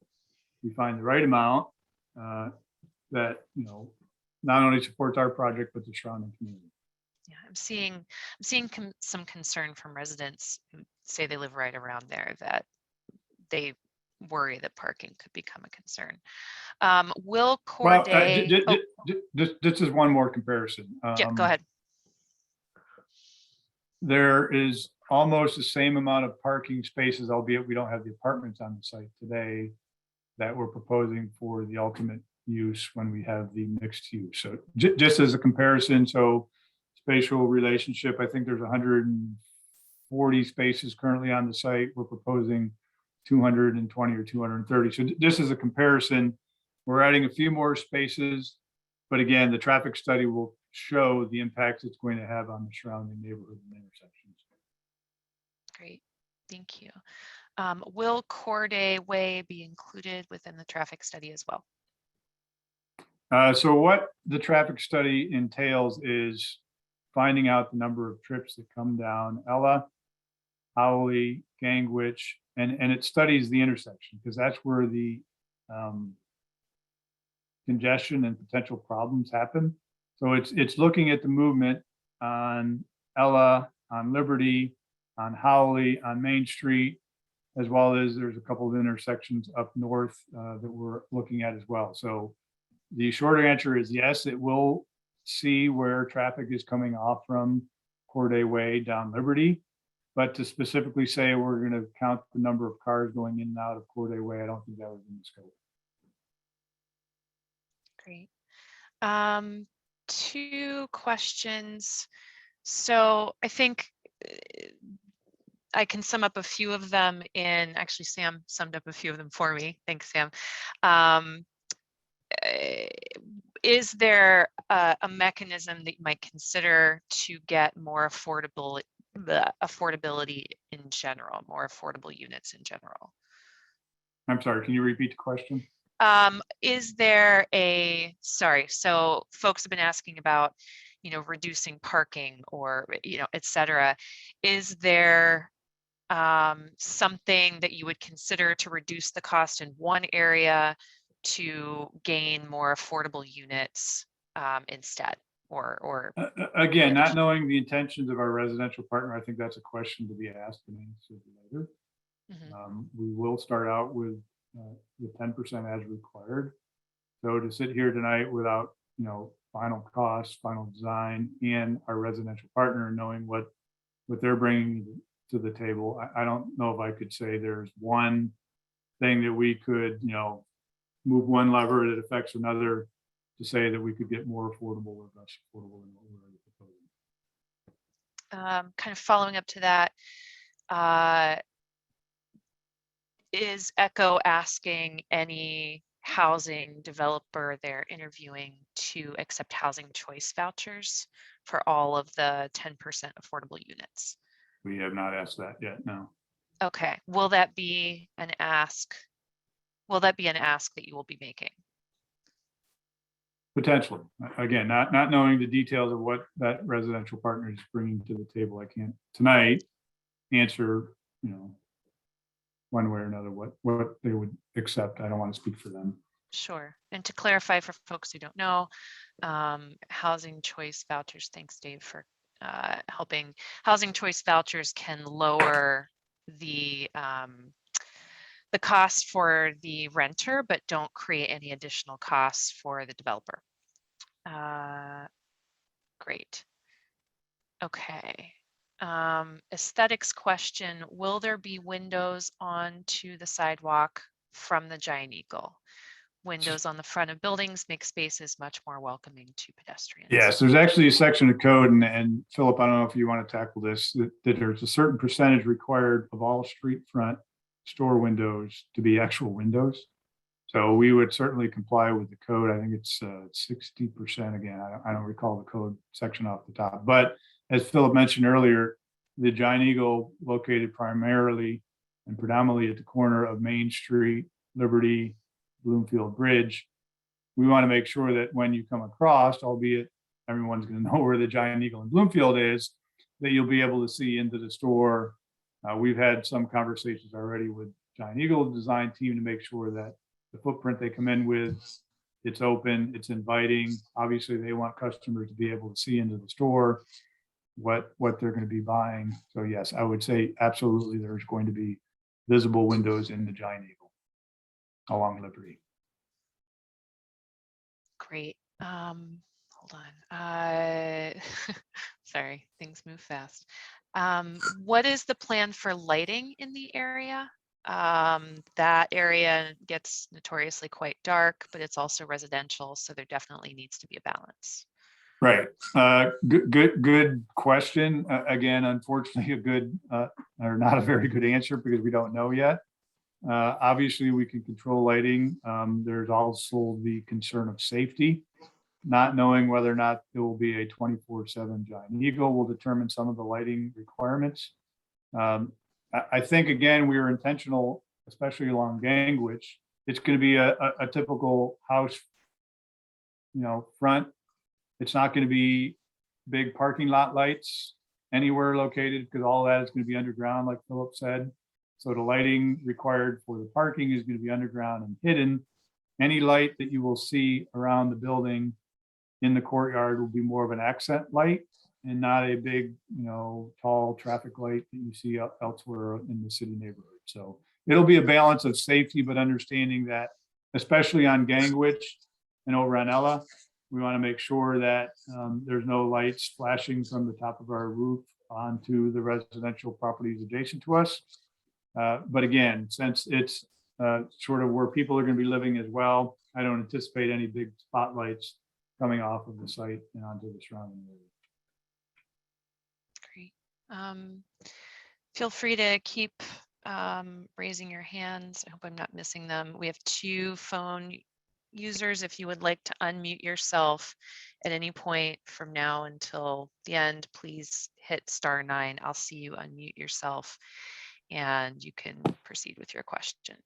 we find the right amount that, not only supports our project, but the surrounding community. Yeah, I'm seeing some concern from residents who say they live right around there, that they worry that parking could become a concern. Will Corday? This is one more comparison. Yeah, go ahead. There is almost the same amount of parking spaces, albeit we don't have the apartments on the site today, that we're proposing for the ultimate use when we have the mixed use. So just as a comparison, so spatial relationship, I think there's 140 spaces currently on the site. We're proposing 220 or 230. So this is a comparison. We're adding a few more spaces, but again, the traffic study will show the impact it's going to have on the surrounding neighborhood and intersections. Great, thank you. Will Corday Way be included within the traffic study as well? So what the traffic study entails is finding out the number of trips that come down Ella, Howley, Gangwich, and it studies the intersection, because that's where the congestion and potential problems happen. So it's looking at the movement on Ella, on Liberty, on Howley, on Main Street, as well as there's a couple of intersections up north that we're looking at as well. So the shorter answer is yes, it will see where traffic is coming off from Corday Way down Liberty. But to specifically say we're going to count the number of cars going in and out of Corday Way, I don't think that was in the scope. Great. 2 questions. So I think I can sum up a few of them in, actually Sam summed up a few of them for me. Thanks, Sam. Is there a mechanism that you might consider to get more affordability in general, more affordable units in general? I'm sorry, can you repeat the question? Is there so folks have been asking about, reducing parking or, et cetera. Is there something that you would consider to reduce the cost in one area to gain more affordable units instead, or Again, not knowing the intentions of our residential partner, I think that's a question to be asked and answered later. Mhm. We will start out with the 10% as required. So to sit here tonight without, final costs, final design, and our residential partner knowing what they're bringing to the table, I don't know if I could say there's one thing that we could, move one lever that affects another to say that we could get more affordable or less affordable than what we're already proposing. Kind of following up to that, is Echo asking any housing developer they're interviewing to accept housing choice vouchers for all of the 10% affordable units? We have not asked that yet, no. Okay, will that be an ask? Will that be an ask that you will be making? Potentially. Again, not knowing the details of what that residential partner is bringing to the table, I can't tonight answer, one way or another, what they would accept. I don't want to speak for them. Sure. And to clarify for folks who don't know, housing choice vouchers, thanks Dave for helping. Housing choice vouchers can lower the cost for the renter, but don't create any additional costs for the developer. Great. Okay. Aesthetics question, will there be windows onto the sidewalk from the Giant Eagle? Windows on the front of buildings make spaces much more welcoming to pedestrians. Yes, there's actually a section of code, and Philip, I don't know if you want to tackle this, that there's a certain percentage required of all street front store windows to be actual windows. So we would certainly comply with the code. I think it's 60%. Again, I don't recall the code section off the top. But as Philip mentioned earlier, the Giant Eagle, located primarily and predominantly at the corner of Main Street, Liberty, Bloomfield Bridge, we want to make sure that when you come across, albeit everyone's going to know where the Giant Eagle in Bloomfield is, that you'll be able to see into the store. We've had some conversations already with Giant Eagle design team to make sure that the footprint they come in with, it's open, it's inviting. Obviously, they want customers to be able to see into the store what they're going to be buying. So yes, I would say absolutely there's going to be visible windows in the Giant Eagle along Liberty. Great. Hold on. Sorry, things move fast. What is the plan for lighting in the area? That area gets notoriously quite dark, but it's also residential, so there definitely needs to be a balance. Right. Good question. Again, unfortunately, a good or not a very good answer because we don't know yet. Obviously, we can control lighting. There's also the concern of safety. Not knowing whether or not there will be a 24/7 Giant Eagle will determine some of the lighting requirements. I think, again, we are intentional, especially along Gangwich. It's going to be a typical house, front. It's not going to be big parking lot lights anywhere located because all that is going to be underground, like Philip said. So the lighting required for the parking is going to be underground and hidden. Any light that you will see around the building in the courtyard will be more of an accent light and not a big, tall traffic light that you see elsewhere in the city neighborhood. So it'll be a balance of safety, but understanding that, especially on Gangwich and over on Ella, we want to make sure that there's no lights flashing from the top of our roof onto the residential properties adjacent to us. But again, since it's sort of where people are going to be living as well, I don't anticipate any big spotlights coming off of the site and onto the surrounding area. Great. Feel free to keep raising your hands. I hope I'm not missing them. We have 2 phone users. If you would like to unmute yourself at any point from now until the end, please hit *9. I'll see you unmute yourself and you can proceed with your question.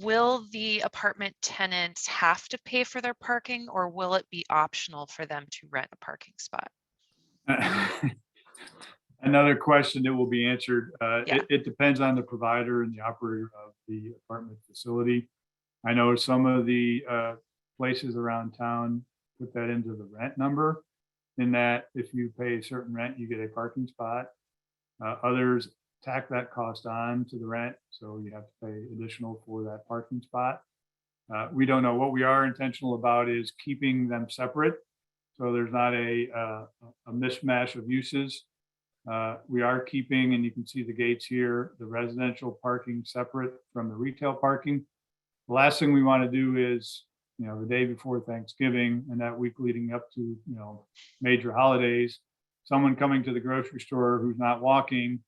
Will the apartment tenants have to pay for their parking, or will it be optional for them to rent a parking spot? Another question that will be answered. Yeah. It depends on the provider and the operator of the apartment facility. I know some of the places around town put that into the rent number, in that if you pay a certain rent, you get a parking spot. Others tack that cost on to the rent, so you have to pay additional for that parking spot. We don't know. What we are intentional about is keeping them separate, so there's not a mishmash of uses. We are keeping, and you can see the gates here, the residential parking separate from the retail parking. The last thing we want to do is, the day before Thanksgiving and that week leading up to, major holidays, someone coming to the grocery store who's not walking,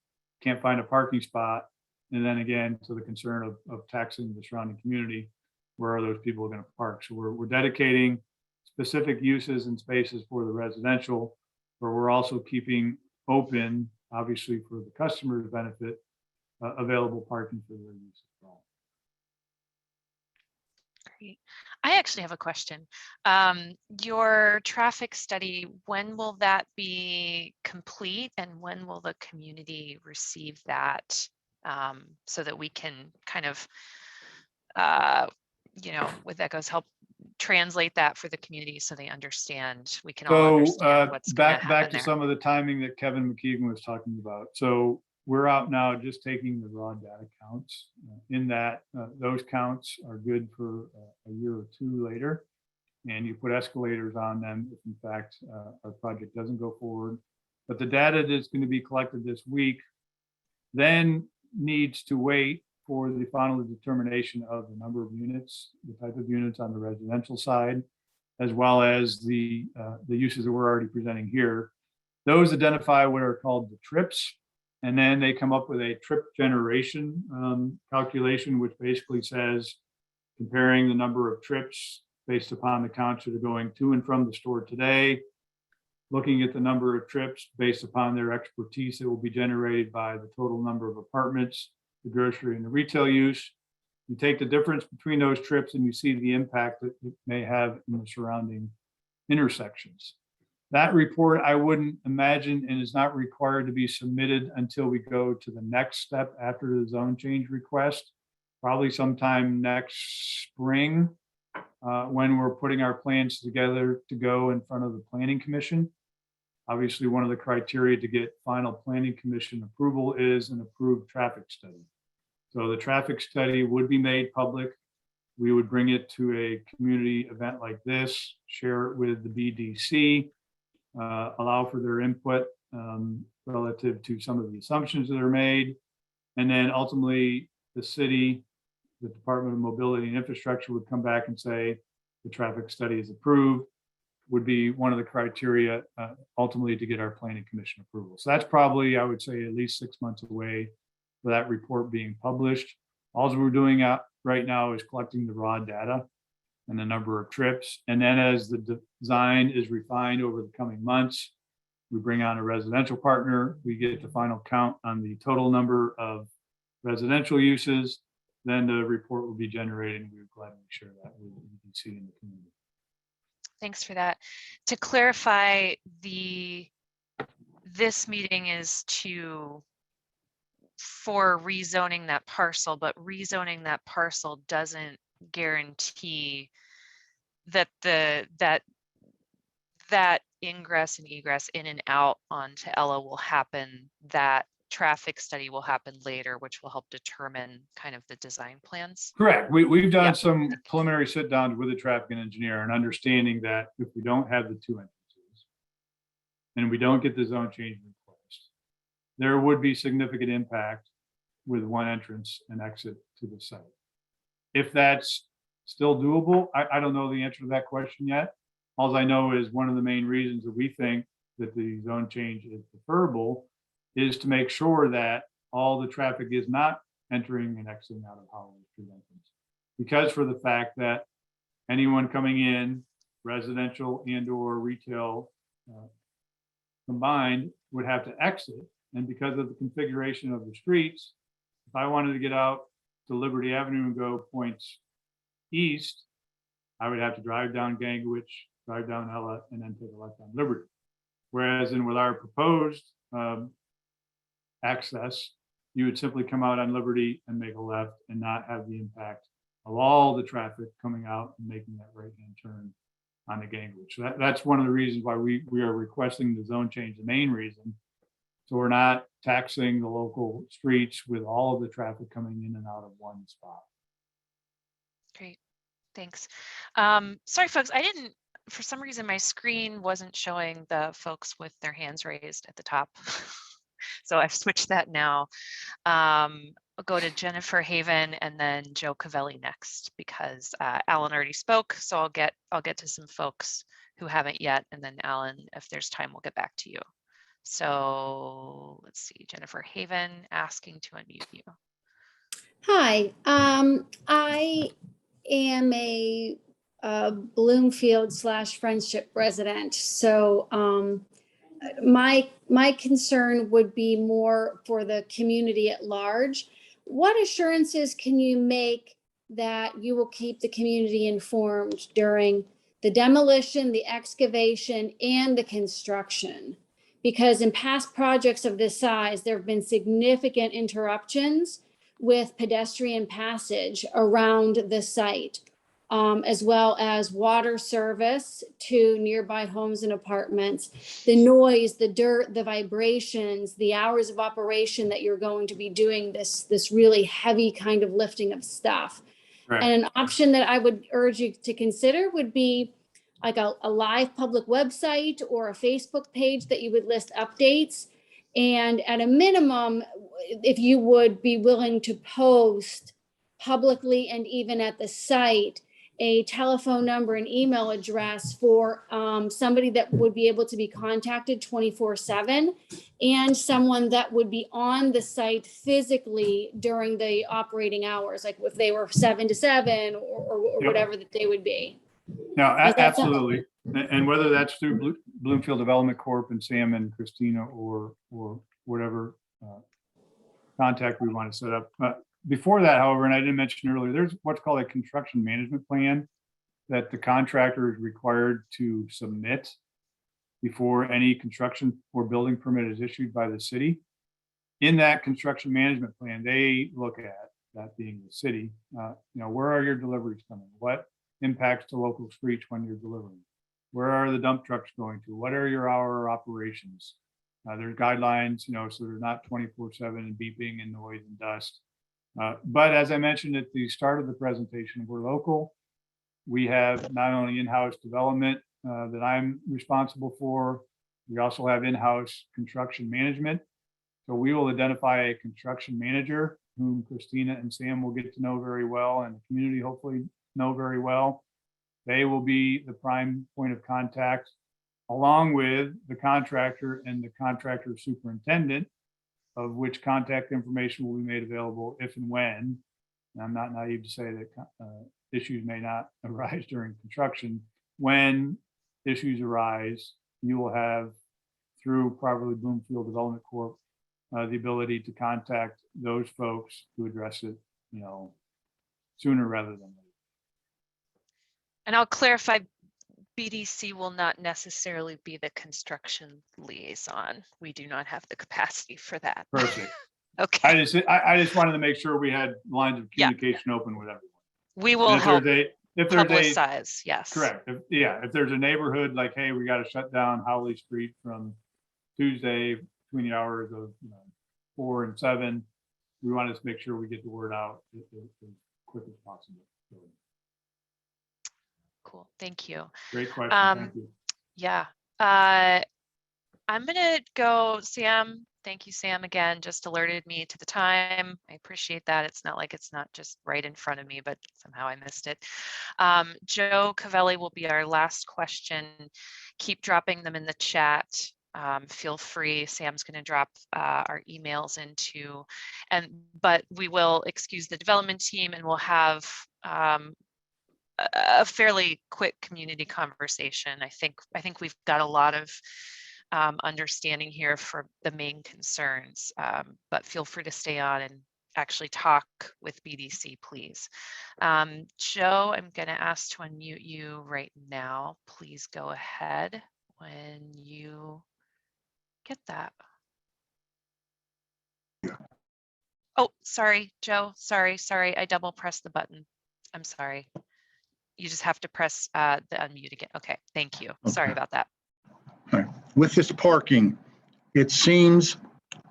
can't find a parking spot. And then again, to the concern of taxing the surrounding community, where are those people going to park? So we're dedicating specific uses and spaces for the residential, but we're also keeping open, obviously for the customer's benefit, available parking for their use as well. Great. I actually have a question. Your traffic study, when will that be complete, and when will the community receive that, so that we can kind of, with Echoes help translate that for the community so they understand, we can all So understand what's going to back happen to there. some of the timing that Kevin McKeegan was talking about. So we're out now just taking the raw data counts. In that, those counts are good for a year or two later, and you put escalators on them if in fact our project doesn't go forward. But the data that's going to be collected this week then needs to wait for the final determination of the number of units, the type of units on the residential side, as well as the uses that we're already presenting here. Those identify what are called the trips, and then they come up with a trip generation calculation, which basically says, comparing the number of trips based upon the counts that are going to and from the store today, looking at the number of trips based upon their expertise that will be generated by the total number of apartments, the grocery and the retail use. You take the difference between those trips and you see the impact that it may have in the surrounding intersections. That report, I wouldn't imagine, and is not required to be submitted until we go to the next step after the zone change request, probably sometime next spring, when we're putting our plans together to go in front of the Planning Commission. Obviously, one of the criteria to get final Planning Commission approval is an approved traffic study. So the traffic study would be made public. We would bring it to a community event like this, share it with the BDC, allow for their input relative to some of the assumptions that are made. And then ultimately, the city, the Department of Mobility and Infrastructure would come back and say the traffic study is approved, would be one of the criteria ultimately to get our Planning Commission approval. So that's probably, I would say, at least 6 months away for that report being published. All we're doing right now is collecting the raw data and the number of trips. And then as the design is refined over the coming months, we bring on a residential partner, we get the final count on the total number of residential uses, then the report will be generated, and we would gladly share that with the EDC and the community. Thanks for that. To clarify, this meeting is for rezoning that parcel, but rezoning that parcel doesn't guarantee that that ingress and egress in and out onto Ella will happen. That traffic study will happen later, which will help determine kind of the design plans. Correct. We've done Yeah. some preliminary sit downs with the traffic engineer and understanding that if we don't have the two entrances and we don't get the zone change request, there would be significant impact with one entrance and exit to the site. If that's still doable, I don't know the answer to that question yet. All I know is one of the main reasons that we think that the zone change is preferable is to make sure that all the traffic is not entering and exiting out of Hollywood Street entrance. Because for the fact that anyone coming in, residential and or retail combined, would have to exit. And because of the configuration of the streets, if I wanted to get out to Liberty Avenue and go points east, I would have to drive down Gangwich, drive down Ella, and then take a left on Liberty. Whereas with our proposed access, you would simply come out on Liberty and make a left and not have the impact of all the traffic coming out and making that right-hand turn on the Gangwich. So that's one of the reasons why we are requesting the zone change, the main reason. So we're not taxing the local streets with all of the traffic coming in and out of one spot. Great, thanks. Sorry, folks, for some reason, my screen wasn't showing the folks with their hands raised at the top. So I've switched that now. I'll go to Jennifer Haven and then Joe Cavelli next, because Alan already spoke. So I'll get to some folks who haven't yet. And then Alan, if there's time, we'll get back to you. So let's see, Jennifer Haven asking to unmute you. Hi, I am a Bloomfield / Friendship resident. So my concern would be more for the community at large. What assurances can you make that you will keep the community informed during the demolition, the excavation, and the construction? Because in past projects of this size, there have been significant interruptions with pedestrian passage around the site, as well as water service to nearby homes and apartments, the noise, the dirt, the vibrations, the hours of operation that you're going to be doing this really heavy kind of lifting of stuff. Right. And an option that I would urge you to consider would be like a live public website or a Facebook page that you would list updates. And at a minimum, if you would be willing to post publicly and even at the site, a telephone number and email address for somebody that would be able to be contacted 24/7, and someone that would be on the site physically during the operating hours, like if they were 7 to 7 or Yep. whatever that they would be. No, Is that absolutely. And whether that's through Bloomfield Development Corp. and Sam and Christina or whatever contact we want to set up. Before that, however, and I didn't mention earlier, there's what's called a construction management plan that the contractor is required to submit before any construction or building permit is issued by the city. In that construction management plan, they look at, that being the city, where are your deliveries coming? What impacts to local streets when you're delivering? Where are the dump trucks going to? What are your hour operations? There's guidelines, so they're not 24/7 and beeping and noise and dust. But as I mentioned at the start of the presentation, we're local. We have not only in-house development that I'm responsible for, we also have in-house construction management. So we will identify a construction manager whom Christina and Sam will get to know very well, and the community hopefully know very well. They will be the prime point of contact, along with the contractor and the contractor superintendent, of which contact information will be made available if and when. And I'm not naive to say that issues may not arise during construction. When issues arise, you will have, through probably Bloomfield Development Corp., the ability to contact those folks to address it, sooner rather than later. And I'll clarify, BDC will not necessarily be the construction liaison. We do not have the capacity for that. Perfect. Okay. I just wanted to make sure we had lines of Yeah. communication open with everyone. We will And help if there's a publicize, yes. correct, if there's a neighborhood like, hey, we got to shut down Howley Street from Tuesday between the hours of 4 and 7, we want to make sure we get the word out as quick as possible. So, Cool, thank you. great question. Thank you. Yeah, I'm gonna go, Sam. Thank you, Sam, again, just alerted me to the time. I appreciate that. It's not like it's not just right in front of me, but somehow I missed it. Joe Cavelli will be our last question. Keep dropping them in the chat. Feel free. Sam's going to drop our emails into, but we will excuse the development team and we'll have a fairly quick community conversation. I think we've got a lot of understanding here for the main concerns, but feel free to stay on and actually talk with BDC, please. Joe, I'm going to ask to unmute you right now. Please go ahead when you get that. Oh, sorry, Joe. Sorry. I double pressed the button. I'm sorry. You just have to press the unmute again. Okay, thank you. Sorry Okay. about that. All right. With this parking, it seems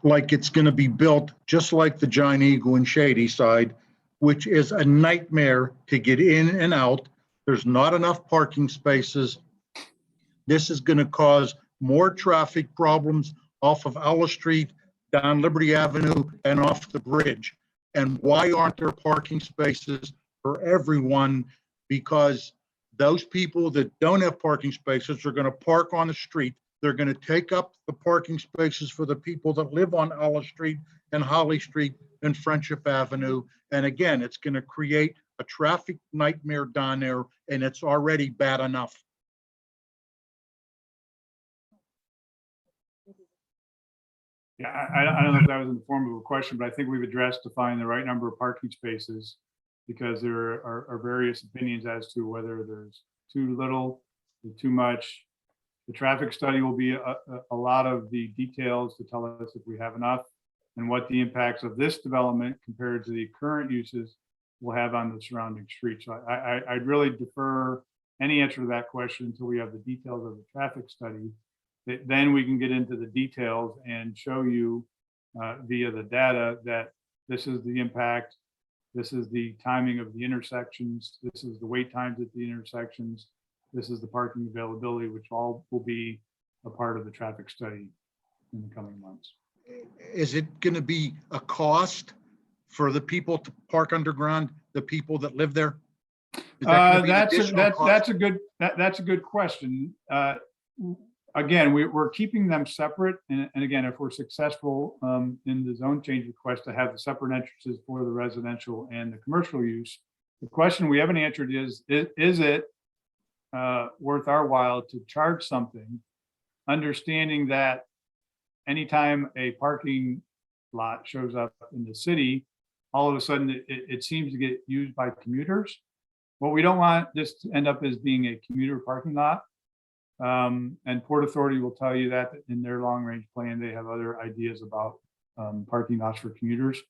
like it's going to be built just like the Giant Eagle and Shady Side, which is a nightmare to get in and out. There's not enough parking spaces. This is going to cause more traffic problems off of Alice Street, down Liberty Avenue, and off the bridge. And why aren't there parking spaces for everyone? Because those people that don't have parking spaces are going to park on the street. They're going to take up the parking spaces for the people that live on Alice Street and Holly Street and Friendship Avenue. And again, it's going to create a traffic nightmare down there, and it's already bad enough. Yeah, I don't know if that was in the form of a question, but I think we've addressed to find the right number of parking spaces, because there are various opinions as to whether there's too little or too much. The traffic study will be a lot of the details to tell us if we have enough and what the impacts of this development compared to the current uses will have on the surrounding streets. So I'd really defer any answer to that question until we have the details of the traffic study. Then we can get into the details and show you via the data that this is the impact, this is the timing of the intersections, this is the wait times at the intersections, this is the parking availability, which all will be a part of the traffic study in the coming months. Is it going to be a cost for the people to park underground, the people that live there? Is that gonna be an additional cost? That's a good question. Again, we're keeping them separate. And again, if we're successful in the zone change request to have the separate entrances for the residential and the commercial use, the question we haven't answered is it worth our while to charge something, understanding that anytime a parking lot shows up in the city, all of a sudden it seems to get used by commuters. What we don't want this to end up as being a commuter parking lot. And Port Authority will tell you that in their long range plan, they have other ideas about parking lots for commuters.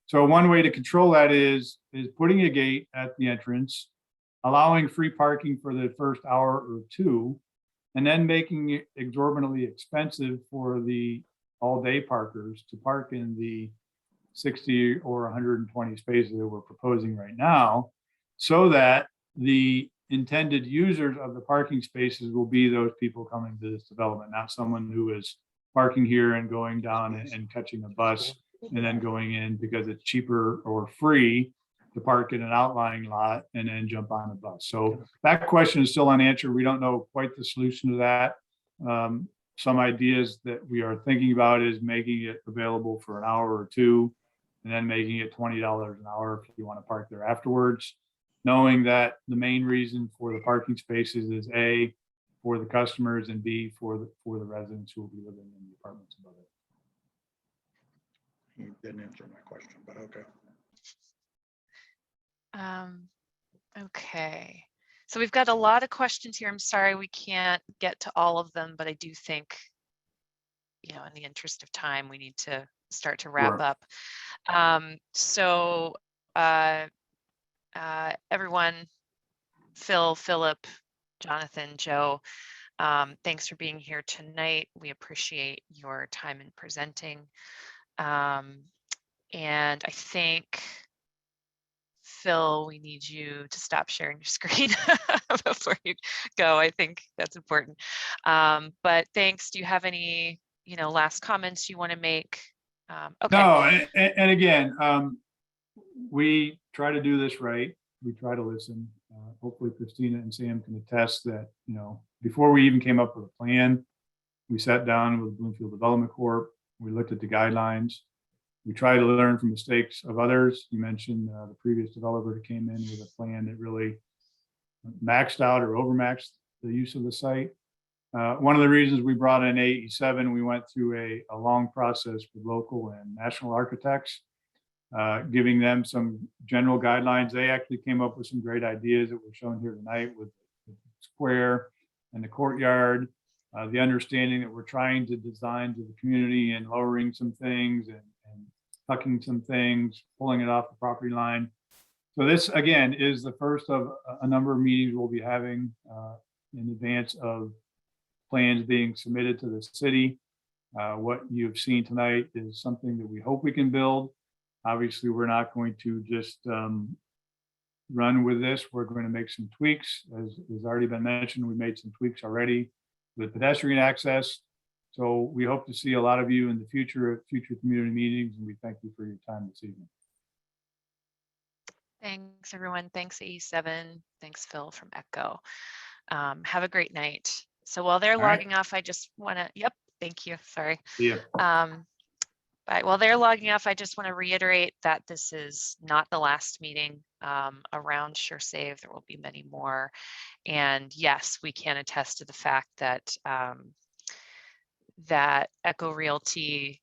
So one way to control that is putting a gate at the entrance, allowing free parking for the first hour or two, and then making it exorbitantly expensive for the all-day parkers to park in the 60 or 120 spaces that we're proposing right now, so that the intended users of the parking spaces will be those people coming to this development, not someone who is parking here and going down and catching a bus and then going in because it's cheaper or free to park in an outlying lot and then jump on a bus. So that question is still unanswered. We don't know quite the solution to that. Some ideas that we are thinking about is making it available for an hour or two, and then making it $20 an hour if you want to park there afterwards, knowing that the main reason for the parking spaces is A, for the customers, and B, for the residents who will be living in the apartments above it. You didn't answer my question, but okay. Okay, so we've got a lot of questions here. I'm sorry we can't get to all of them, but I do think, in the interest of time, we need to start to wrap Sure. up. Everyone, Phil, Philip, Jonathan, Joe, thanks for being here tonight. We appreciate your time in presenting. And I think, Phil, we need you to stop sharing your screen before you go. I think that's important. But thanks. Do you have any, last comments you want to make? Okay. No, and again, we try to do this right. We try to listen. Hopefully Christina and Sam can attest that, before we even came up with a plan, we sat down with Bloomfield Development Corp. We looked at the guidelines. We try to learn from mistakes of others. You mentioned the previous developer who came in with a plan that really maxed out or overmaxed the use of the site. One of the reasons we brought in AE7, we went through a long process with local and national architects, giving them some general guidelines. They actually came up with some great ideas that were shown here tonight with the square and the courtyard, the understanding that we're trying to design to the community and lowering some things and tucking some things, pulling it off the property line. So this, again, is the first of a number of meetings we'll be having in advance of plans being submitted to the city. What you've seen tonight is something that we hope we can build. Obviously, we're not going to just run with this. We're going to make some tweaks. As has already been mentioned, we made some tweaks already with pedestrian access. So we hope to see a lot of you in the future at future community meetings, and we thank you for your time this evening. Thanks, everyone. Thanks, AE7. Thanks, Phil from Echo. Have a great night. So while they're All right. logging off, I just want to, yep, thank you. Sorry. See ya. But while they're logging off, I just want to reiterate that this is not the last meeting around SureSave. There will be many more. And yes, we can attest to the fact that that Echo Realty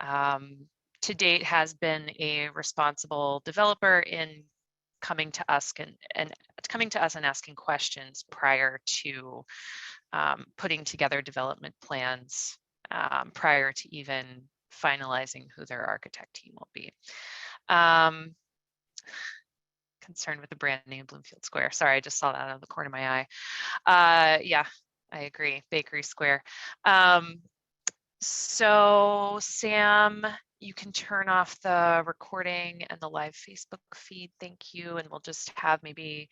to date has been a responsible developer in coming to us and asking questions prior to putting together development plans, prior to even finalizing who their architect team will be. Concerned with the brand name Bloomfield Square. Sorry, I just saw that out of the corner of my eye. Yeah, I agree. Bakery Square. So Sam, you can turn off the recording and the live Facebook feed. Thank you. And we'll just have maybe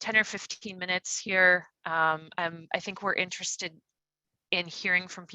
10 or 15 minutes here. I think we're interested in hearing from people